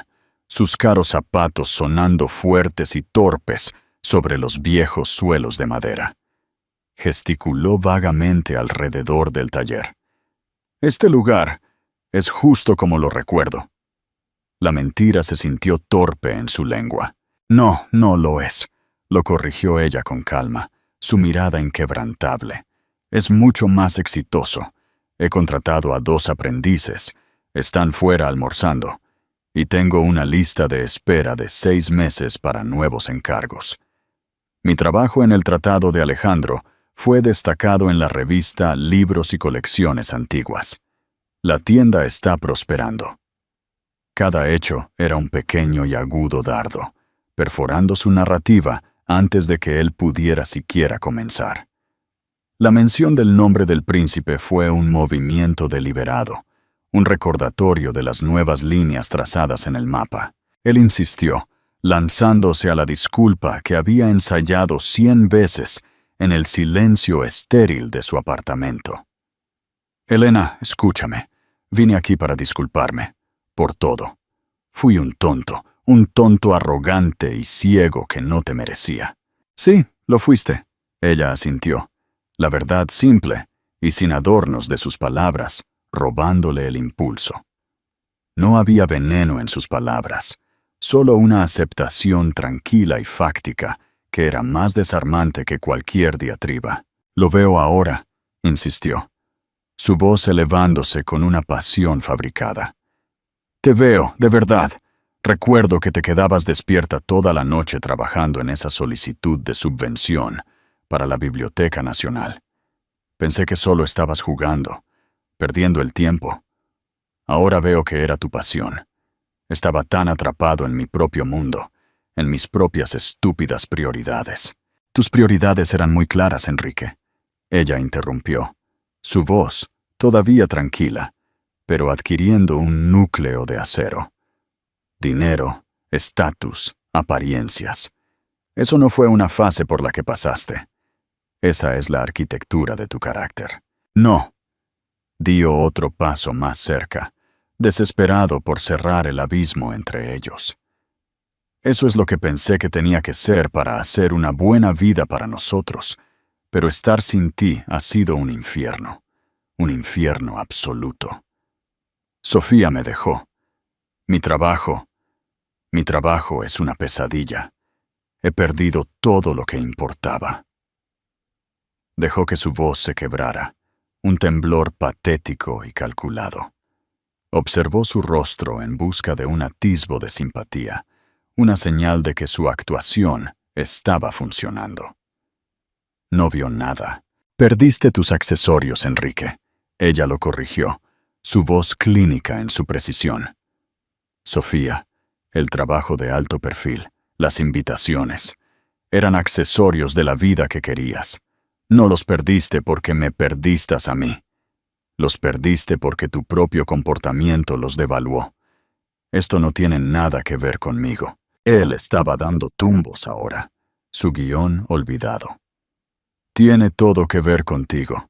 sus caros zapatos sonando fuertes y torpes sobre los viejos suelos de madera. Gesticuló vagamente alrededor del taller. «Este lugar es justo como lo recuerdo». La mentira se sintió torpe en su lengua. «No, no lo es», lo corrigió ella con calma, su mirada inquebrantable. «Es mucho más exitoso. He contratado a 2 aprendices. Están fuera almorzando. y tengo una lista de espera de 6 meses para nuevos encargos. Mi trabajo en el Tratado de Alejandro fue destacado en la revista Libros y Colecciones Antiguas. La tienda está prosperando. Cada hecho era un pequeño y agudo dardo, perforando su narrativa antes de que él pudiera siquiera comenzar. La mención del nombre del príncipe fue un movimiento deliberado, un recordatorio de las nuevas líneas trazadas en el mapa. Él insistió, lanzándose a la disculpa que había ensayado 100 veces en el silencio estéril de su apartamento. Elena, escúchame. Vine aquí para disculparme. Por todo. Fui un tonto arrogante y ciego que no te merecía. Sí, lo fuiste. Ella asintió. La verdad simple y sin adornos de sus palabras, robándole el impulso. No había veneno en sus palabras, solo una aceptación tranquila y fáctica que era más desarmante que cualquier diatriba. Lo veo ahora, insistió, su voz elevándose con una pasión fabricada. Te veo, de verdad. Recuerdo que te quedabas despierta toda la noche trabajando en esa solicitud de subvención para la Biblioteca Nacional. Pensé que solo estabas jugando, perdiendo el tiempo. Ahora veo que era tu pasión. Estaba tan atrapado en mi propio mundo, en mis propias estúpidas prioridades. Tus prioridades eran muy claras, Enrique. Ella interrumpió, su voz todavía tranquila, pero adquiriendo un núcleo de acero. Dinero, estatus, apariencias. Eso no fue una fase por la que pasaste. Esa es la arquitectura de tu carácter. No. Dio otro paso más cerca, desesperado por cerrar el abismo entre ellos. Eso es lo que pensé que tenía que ser para hacer una buena vida para nosotros, pero estar sin ti ha sido un infierno absoluto. Sofía me dejó. Mi trabajo es una pesadilla. He perdido todo lo que importaba. Dejó que su voz se quebrara, un temblor patético y calculado. Observó su rostro en busca de un atisbo de simpatía, una señal de que su actuación estaba funcionando. No vio nada. Perdiste tus accesorios, Enrique. Ella lo corrigió, su voz clínica en su precisión. Sofía, el trabajo de alto perfil, las invitaciones, eran accesorios de la vida que querías. No los perdiste porque me perdiste a mí. Los perdiste porque tu propio comportamiento los devaluó. Esto no tiene nada que ver conmigo. Él estaba dando tumbos ahora, su guión olvidado. Tiene todo que ver contigo.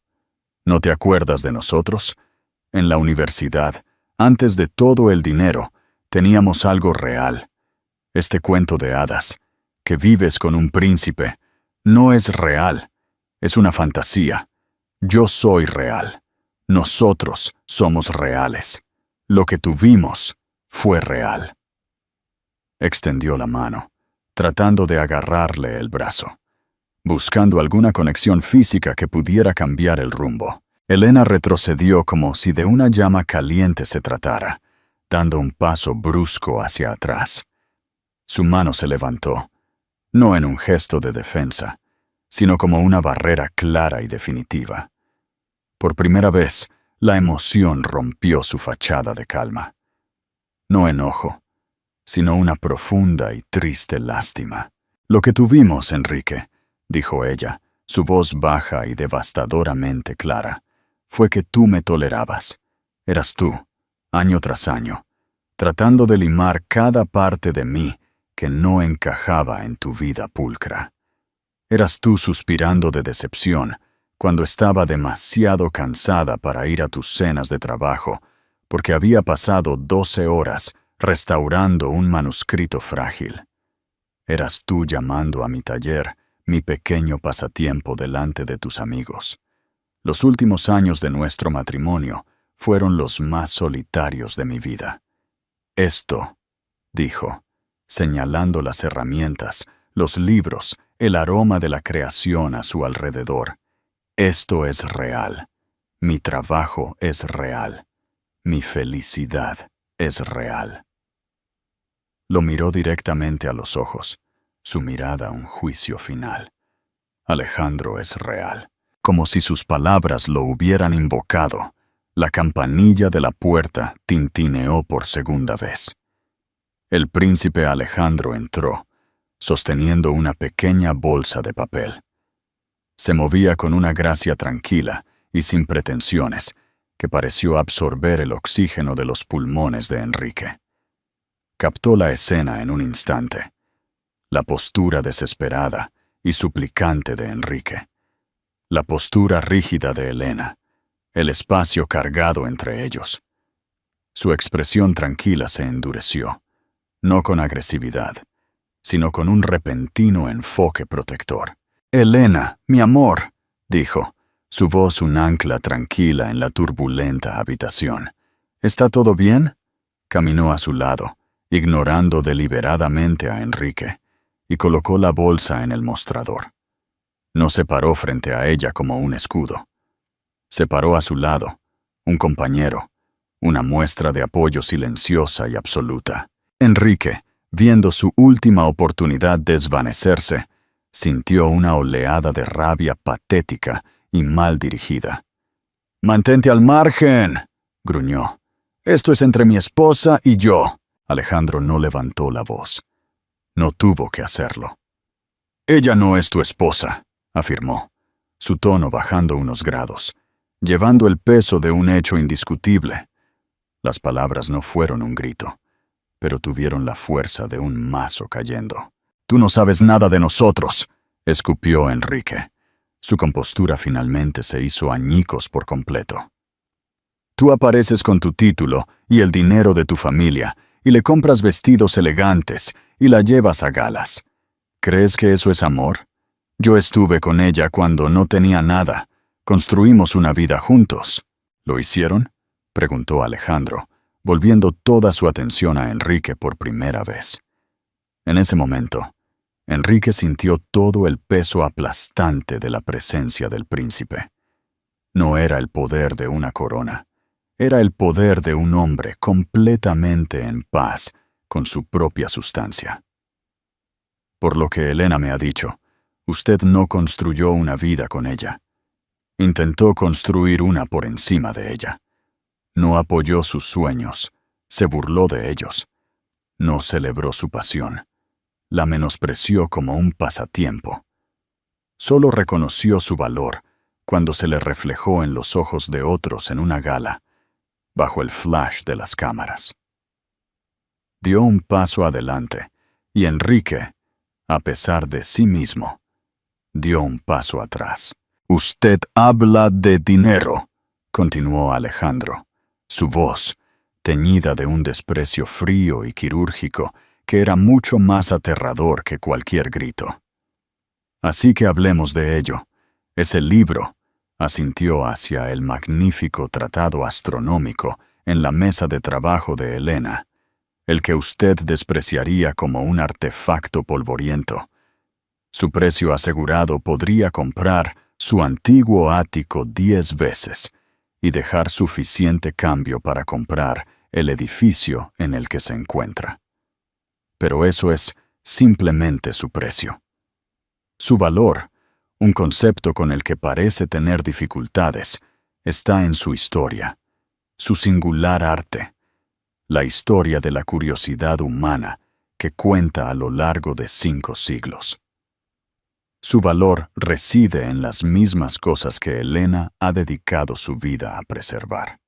¿No te acuerdas de nosotros? En la universidad, antes de todo el dinero, teníamos algo real. Este cuento de hadas, que vives con un príncipe, no es real. Es una fantasía. Yo soy real. Nosotros somos reales. Lo que tuvimos fue real. Extendió la mano, tratando de agarrarle el brazo, buscando alguna conexión física que pudiera cambiar el rumbo. Elena retrocedió como si de una llama caliente se tratara, dando un paso brusco hacia atrás. Su mano se levantó, no en un gesto de defensa, sino como una barrera clara y definitiva. Por primera vez, la emoción rompió su fachada de calma. No enojo, sino una profunda y triste lástima. Lo que tuvimos, Enrique, dijo ella, su voz baja y devastadoramente clara, fue que tú me tolerabas. Eras tú, año tras año, tratando de limar cada parte de mí que no encajaba en tu vida pulcra. Eras tú suspirando de decepción cuando estaba demasiado cansada para ir a tus cenas de trabajo, porque había pasado 12 horas restaurando un manuscrito frágil. Eras tú llamando a mi taller mi pequeño pasatiempo delante de tus amigos. Los últimos años de nuestro matrimonio fueron los más solitarios de mi vida. Esto, dijo, señalando las herramientas, los libros, el aroma de la creación a su alrededor. Esto es real. Mi trabajo es real. Mi felicidad es real. Lo miró directamente a los ojos, su mirada un juicio final. Alejandro es real. Como si sus palabras lo hubieran invocado, la campanilla de la puerta tintineó por segunda vez. El príncipe Alejandro entró, sosteniendo una pequeña bolsa de papel. Se movía con una gracia tranquila y sin pretensiones, que pareció absorber el oxígeno de los pulmones de Enrique. Captó la escena en un instante, la postura desesperada y suplicante de Enrique, la postura rígida de Elena, el espacio cargado entre ellos. Su expresión tranquila se endureció, no con agresividad, sino con un repentino enfoque protector. «Elena, mi amor», dijo, su voz un ancla tranquila en la turbulenta habitación. «¿Está todo bien?» Caminó a su lado, ignorando deliberadamente a Enrique, y colocó la bolsa en el mostrador. No se paró frente a ella como un escudo. Se paró a su lado, un compañero, una muestra de apoyo silenciosa y absoluta. Enrique, viendo su última oportunidad desvanecerse, sintió una oleada de rabia patética y mal dirigida. «¡Mantente al margen!», gruñó. «Esto es entre mi esposa y yo». Alejandro no levantó la voz. No tuvo que hacerlo. «Ella no es tu esposa», afirmó, su tono bajando unos grados, llevando el peso de un hecho indiscutible. Las palabras no fueron un grito, pero tuvieron la fuerza de un mazo cayendo. «Tú no sabes nada de nosotros», escupió Enrique. Su compostura finalmente se hizo añicos por completo. «Tú apareces con tu título y el dinero de tu familia, y le compras vestidos elegantes y la llevas a galas. ¿Crees que eso es amor? Yo estuve con ella cuando no tenía nada. Construimos una vida juntos». «¿Lo hicieron?», preguntó Alejandro, volviendo toda su atención a Enrique por primera vez. En ese momento, Enrique sintió todo el peso aplastante de la presencia del príncipe. No era el poder de una corona, era el poder de un hombre completamente en paz con su propia sustancia. «Por lo que Elena me ha dicho, usted no construyó una vida con ella. Intentó construir una por encima de ella. No apoyó sus sueños, se burló de ellos. No celebró su pasión. La menospreció como un pasatiempo. Solo reconoció su valor cuando se le reflejó en los ojos de otros en una gala, bajo el flash de las cámaras». Dio un paso adelante, y Enrique, a pesar de sí mismo, dio un paso atrás. «Usted habla de dinero», continuó Alejandro, su voz, teñida de un desprecio frío y quirúrgico, que era mucho más aterrador que cualquier grito. «Así que hablemos de ello. Ese libro», asintió hacia el magnífico tratado astronómico en la mesa de trabajo de Elena, el que usted despreciaría como un artefacto polvoriento. Su precio asegurado podría comprar su antiguo ático 10 veces y dejar suficiente cambio para comprar el edificio en el que se encuentra. Pero eso es simplemente su precio. Su valor, un concepto con el que parece tener dificultades, está en su historia, su singular arte, la historia de la curiosidad humana que cuenta a lo largo de 5 siglos. Su valor reside en las mismas cosas que Elena ha dedicado su vida a preservar.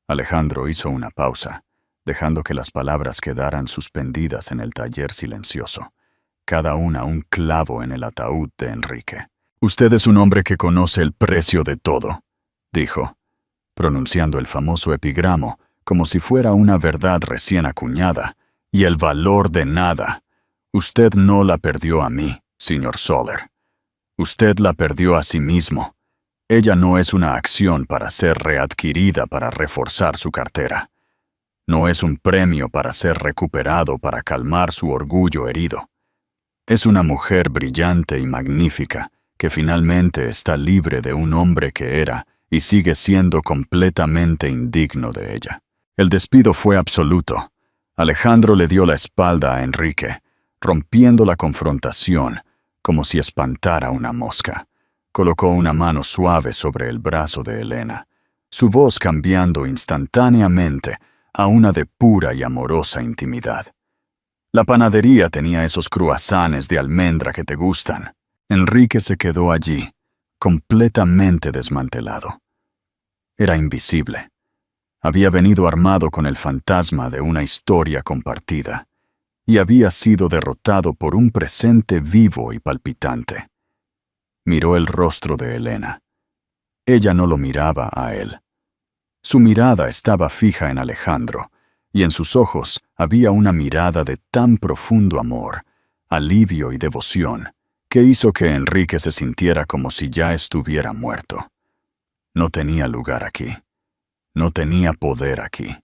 Alejandro hizo una pausa, dejando que las palabras quedaran suspendidas en el taller silencioso, cada una un clavo en el ataúd de Enrique. «Usted es un hombre que conoce el precio de todo», dijo, pronunciando el famoso epigramo como si fuera una verdad recién acuñada, «y el valor de nada. Usted no la perdió a mí, señor Soler. Usted la perdió a sí mismo. Ella no es una acción para ser readquirida para reforzar su cartera. No es un premio para ser recuperado para calmar su orgullo herido. Es una mujer brillante y magnífica que finalmente está libre de un hombre que era y sigue siendo completamente indigno de ella. El despido fue absoluto. Alejandro le dio la espalda a Enrique, rompiendo la confrontación, como si espantara una mosca. Colocó una mano suave sobre el brazo de Elena, su voz cambiando instantáneamente a una de pura y amorosa intimidad. La panadería tenía esos cruasanes de almendra que te gustan. Enrique se quedó allí, completamente desmantelado. Era invisible. Había venido armado con el fantasma de una historia compartida, y había sido derrotado por un presente vivo y palpitante. Miró el rostro de Elena. Ella no lo miraba a él. Su mirada estaba fija en Alejandro, y en sus ojos había una mirada de tan profundo amor, alivio y devoción, que hizo que Enrique se sintiera como si ya estuviera muerto. No tenía lugar aquí. No tenía poder aquí.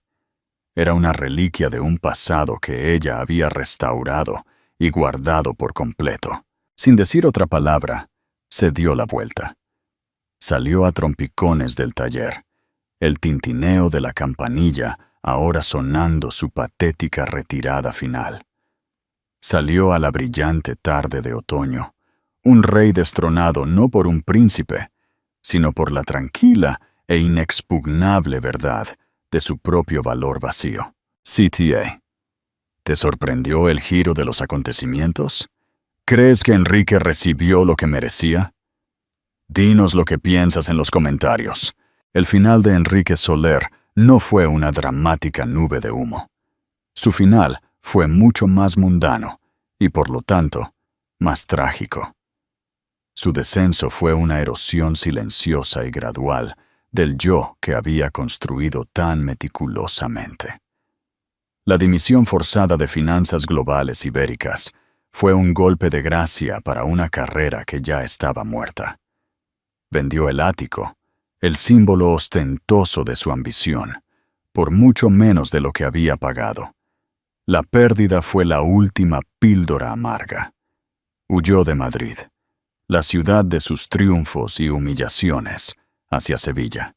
Era una reliquia de un pasado que ella había restaurado y guardado por completo. Sin decir otra palabra, se dio la vuelta. Salió a trompicones del taller, el tintineo de la campanilla ahora sonando su patética retirada final. Salió a la brillante tarde de otoño, un rey destronado no por un príncipe, sino por la tranquila e inexpugnable verdad de su propio valor vacío. CTA. ¿Te sorprendió el giro de los acontecimientos? ¿Crees que Enrique recibió lo que merecía? Dinos lo que piensas en los comentarios. El final de Enrique Soler no fue una dramática nube de humo. Su final fue mucho más mundano y, por lo tanto, más trágico. Su descenso fue una erosión silenciosa y gradual del yo que había construido tan meticulosamente. La dimisión forzada de Finanzas Globales Ibéricas fue un golpe de gracia para una carrera que ya estaba muerta. Vendió el ático, el símbolo ostentoso de su ambición, por mucho menos de lo que había pagado. La pérdida fue la última píldora amarga. Huyó de Madrid, la ciudad de sus triunfos y humillaciones, hacia Sevilla.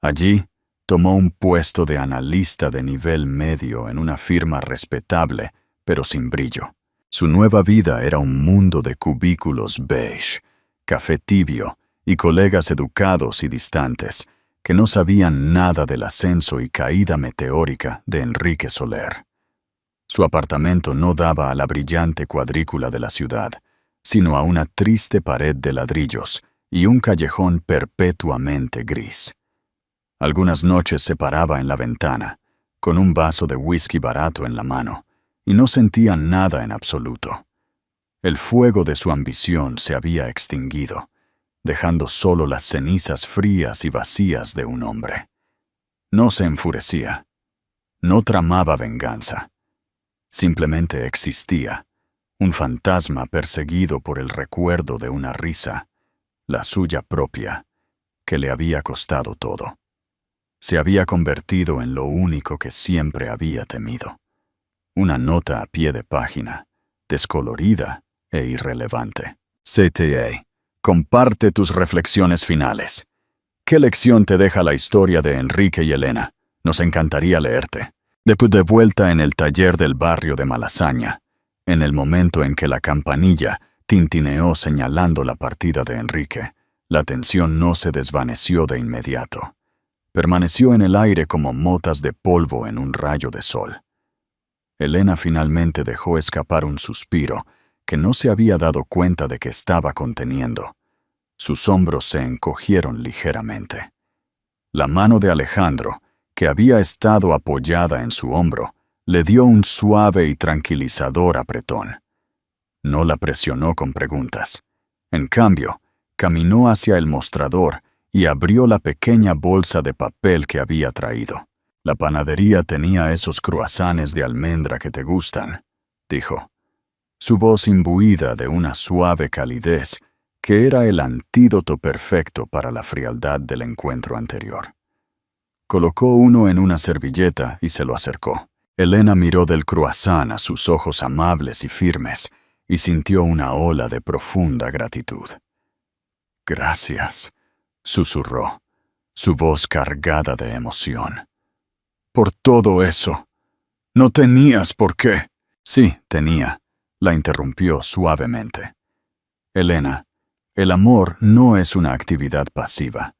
Allí tomó un puesto de analista de nivel medio en una firma respetable, pero sin brillo. Su nueva vida era un mundo de cubículos beige, café tibio y colegas educados y distantes que no sabían nada del ascenso y caída meteórica de Enrique Soler. Su apartamento no daba a la brillante cuadrícula de la ciudad, sino a una triste pared de ladrillos y un callejón perpetuamente gris. Algunas noches se paraba en la ventana, con un vaso de whisky barato en la mano, y no sentía nada en absoluto. El fuego de su ambición se había extinguido, dejando solo las cenizas frías y vacías de un hombre. No se enfurecía, no tramaba venganza. Simplemente existía, un fantasma perseguido por el recuerdo de una risa, la suya propia, que le había costado todo. Se había convertido en lo único que siempre había temido. Una nota a pie de página, descolorida e irrelevante. CTA. Comparte tus reflexiones finales. ¿Qué lección te deja la historia de Enrique y Elena? Nos encantaría leerte. De vuelta en el taller del barrio de Malasaña, en el momento en que la campanilla tintineó señalando la partida de Enrique, la tensión no se desvaneció de inmediato. Permaneció en el aire como motas de polvo en un rayo de sol. Elena finalmente dejó escapar un suspiro que no se había dado cuenta de que estaba conteniendo. Sus hombros se encogieron ligeramente. La mano de Alejandro, que había estado apoyada en su hombro, le dio un suave y tranquilizador apretón. No la presionó con preguntas. En cambio, caminó hacia el mostrador y abrió la pequeña bolsa de papel que había traído. La panadería tenía esos cruasanes de almendra que te gustan, dijo. Su voz imbuida de una suave calidez que era el antídoto perfecto para la frialdad del encuentro anterior. Colocó uno en una servilleta y se lo acercó. Elena miró del croissant a sus ojos amables y firmes y sintió una ola de profunda gratitud. «Gracias», susurró, su voz cargada de emoción. «Por todo eso. No tenías por qué. Sí, tenía, la interrumpió suavemente. Elena, el amor no es una actividad pasiva.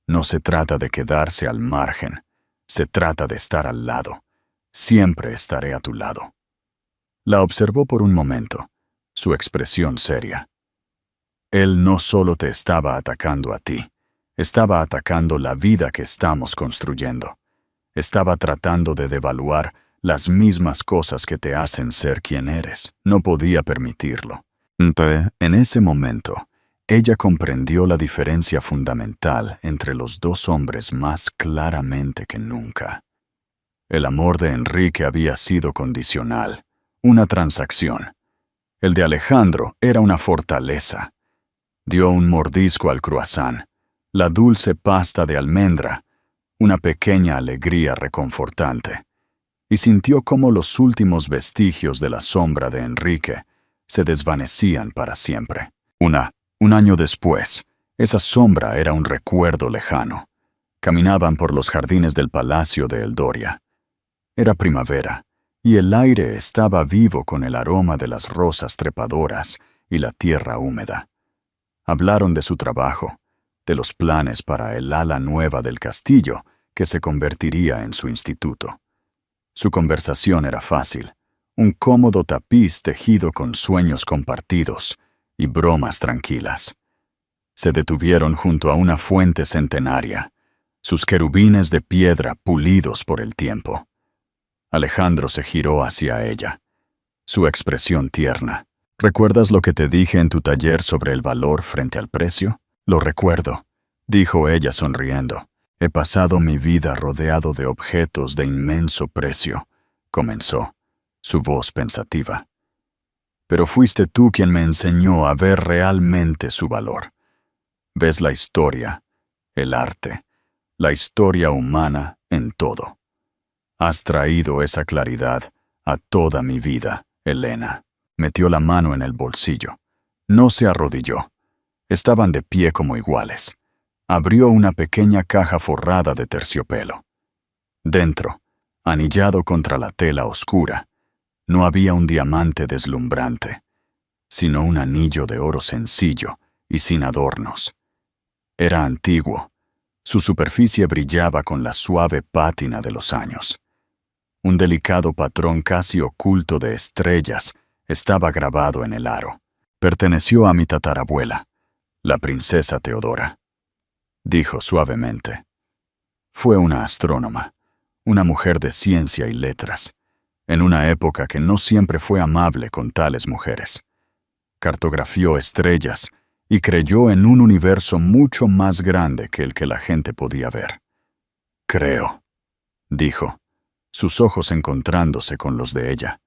No se trata de quedarse al margen. Se trata de estar al lado. Siempre estaré a tu lado. La observó por un momento, su expresión seria. Él no solo te estaba atacando a ti, estaba atacando la vida que estamos construyendo. Estaba tratando de devaluar las mismas cosas que te hacen ser quien eres. No podía permitirlo. En ese momento, ella comprendió la diferencia fundamental entre los dos hombres más claramente que nunca. El amor de Enrique había sido condicional, una transacción. El de Alejandro era una fortaleza. Dio un mordisco al croissant, la dulce pasta de almendra, una pequeña alegría reconfortante, y sintió cómo los últimos vestigios de la sombra de Enrique se desvanecían para siempre. Un año después, esa sombra era un recuerdo lejano. Caminaban por los jardines del palacio de Eldoria. Era primavera, y el aire estaba vivo con el aroma de las rosas trepadoras y la tierra húmeda. Hablaron de su trabajo, de los planes para el ala nueva del castillo que se convertiría en su instituto. Su conversación era fácil, un cómodo tapiz tejido con sueños compartidos y bromas tranquilas. Se detuvieron junto a una fuente centenaria, sus querubines de piedra pulidos por el tiempo. Alejandro se giró hacia ella, su expresión tierna. ¿Recuerdas lo que te dije en tu taller sobre el valor frente al precio? Lo recuerdo, dijo ella sonriendo. He pasado mi vida rodeado de objetos de inmenso precio, comenzó, su voz pensativa. Pero fuiste tú quien me enseñó a ver realmente su valor. Ves la historia, el arte, la historia humana en todo. Has traído esa claridad a toda mi vida, Elena. Metió la mano en el bolsillo. No se arrodilló. Estaban de pie como iguales. Abrió una pequeña caja forrada de terciopelo. Dentro, anillado contra la tela oscura, no había un diamante deslumbrante, sino un anillo de oro sencillo y sin adornos. Era antiguo. Su superficie brillaba con la suave pátina de los años. Un delicado patrón casi oculto de estrellas estaba grabado en el aro. Perteneció a mi tatarabuela, la princesa Teodora, dijo suavemente. Fue una astrónoma, una mujer de ciencia y letras, en una época que no siempre fue amable con tales mujeres. Cartografió estrellas y creyó en un universo mucho más grande que el que la gente podía ver. Creo, dijo, sus ojos encontrándose con los de ella,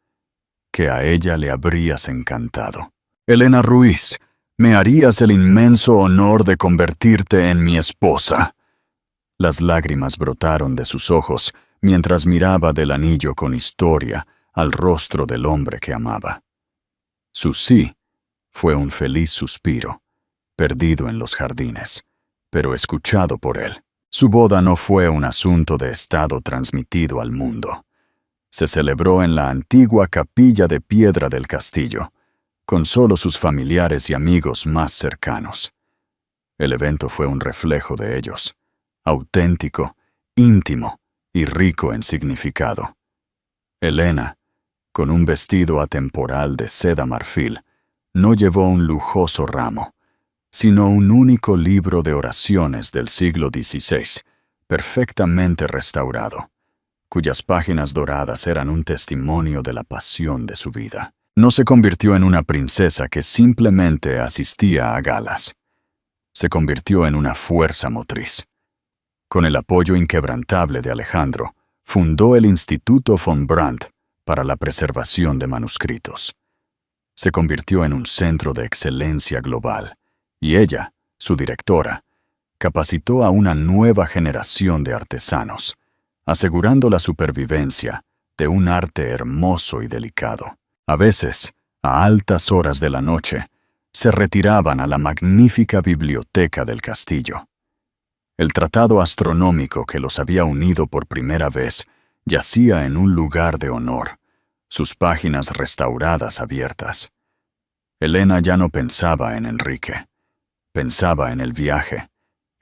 que a ella le habrías encantado. Elena Ruiz, me harías el inmenso honor de convertirte en mi esposa. Las lágrimas brotaron de sus ojos mientras miraba del anillo con historia al rostro del hombre que amaba. Su sí fue un feliz suspiro, perdido en los jardines, pero escuchado por él. Su boda no fue un asunto de estado transmitido al mundo. Se celebró en la antigua capilla de piedra del castillo, con solo sus familiares y amigos más cercanos. El evento fue un reflejo de ellos, auténtico, íntimo y rico en significado. Elena, con un vestido atemporal de seda marfil, no llevó un lujoso ramo, sino un único libro de oraciones del siglo XVI, perfectamente restaurado, cuyas páginas doradas eran un testimonio de la pasión de su vida. No se convirtió en una princesa que simplemente asistía a galas. Se convirtió en una fuerza motriz. Con el apoyo inquebrantable de Alejandro, fundó el Instituto von Brandt para la preservación de manuscritos. Se convirtió en un centro de excelencia global, y ella, su directora, capacitó a una nueva generación de artesanos, asegurando la supervivencia de un arte hermoso y delicado. A veces, a altas horas de la noche, se retiraban a la magnífica biblioteca del castillo. El tratado astronómico que los había unido por primera vez yacía en un lugar de honor, sus páginas restauradas abiertas. Elena ya no pensaba en Enrique, pensaba en el viaje,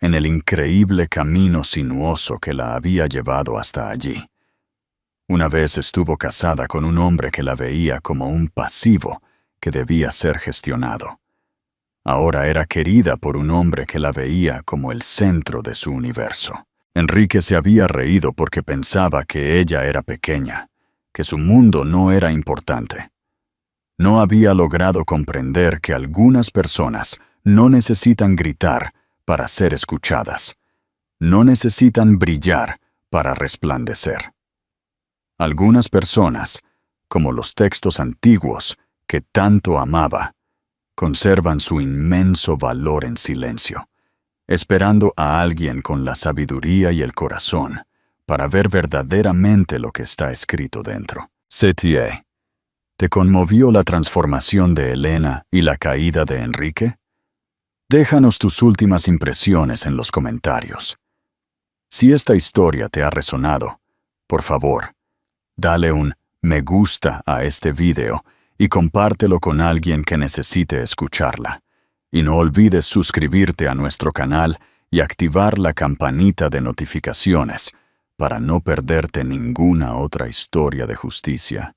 en el increíble camino sinuoso que la había llevado hasta allí. Una vez estuvo casada con un hombre que la veía como un pasivo que debía ser gestionado. Ahora era querida por un hombre que la veía como el centro de su universo. Enrique se había reído porque pensaba que ella era pequeña, que su mundo no era importante. No había logrado comprender que algunas personas no necesitan gritar para ser escuchadas. No necesitan brillar para resplandecer. Algunas personas, como los textos antiguos que tanto amaba, conservan su inmenso valor en silencio, esperando a alguien con la sabiduría y el corazón para ver verdaderamente lo que está escrito dentro. CTA. ¿Te conmovió la transformación de Elena y la caída de Enrique? Déjanos tus últimas impresiones en los comentarios. Si esta historia te ha resonado, por favor, dale un me gusta a este video y compártelo con alguien que necesite escucharla. Y no olvides suscribirte a nuestro canal y activar la campanita de notificaciones para no perderte ninguna otra historia de justicia,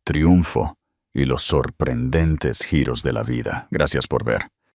triunfo y los sorprendentes giros de la vida. Gracias por ver.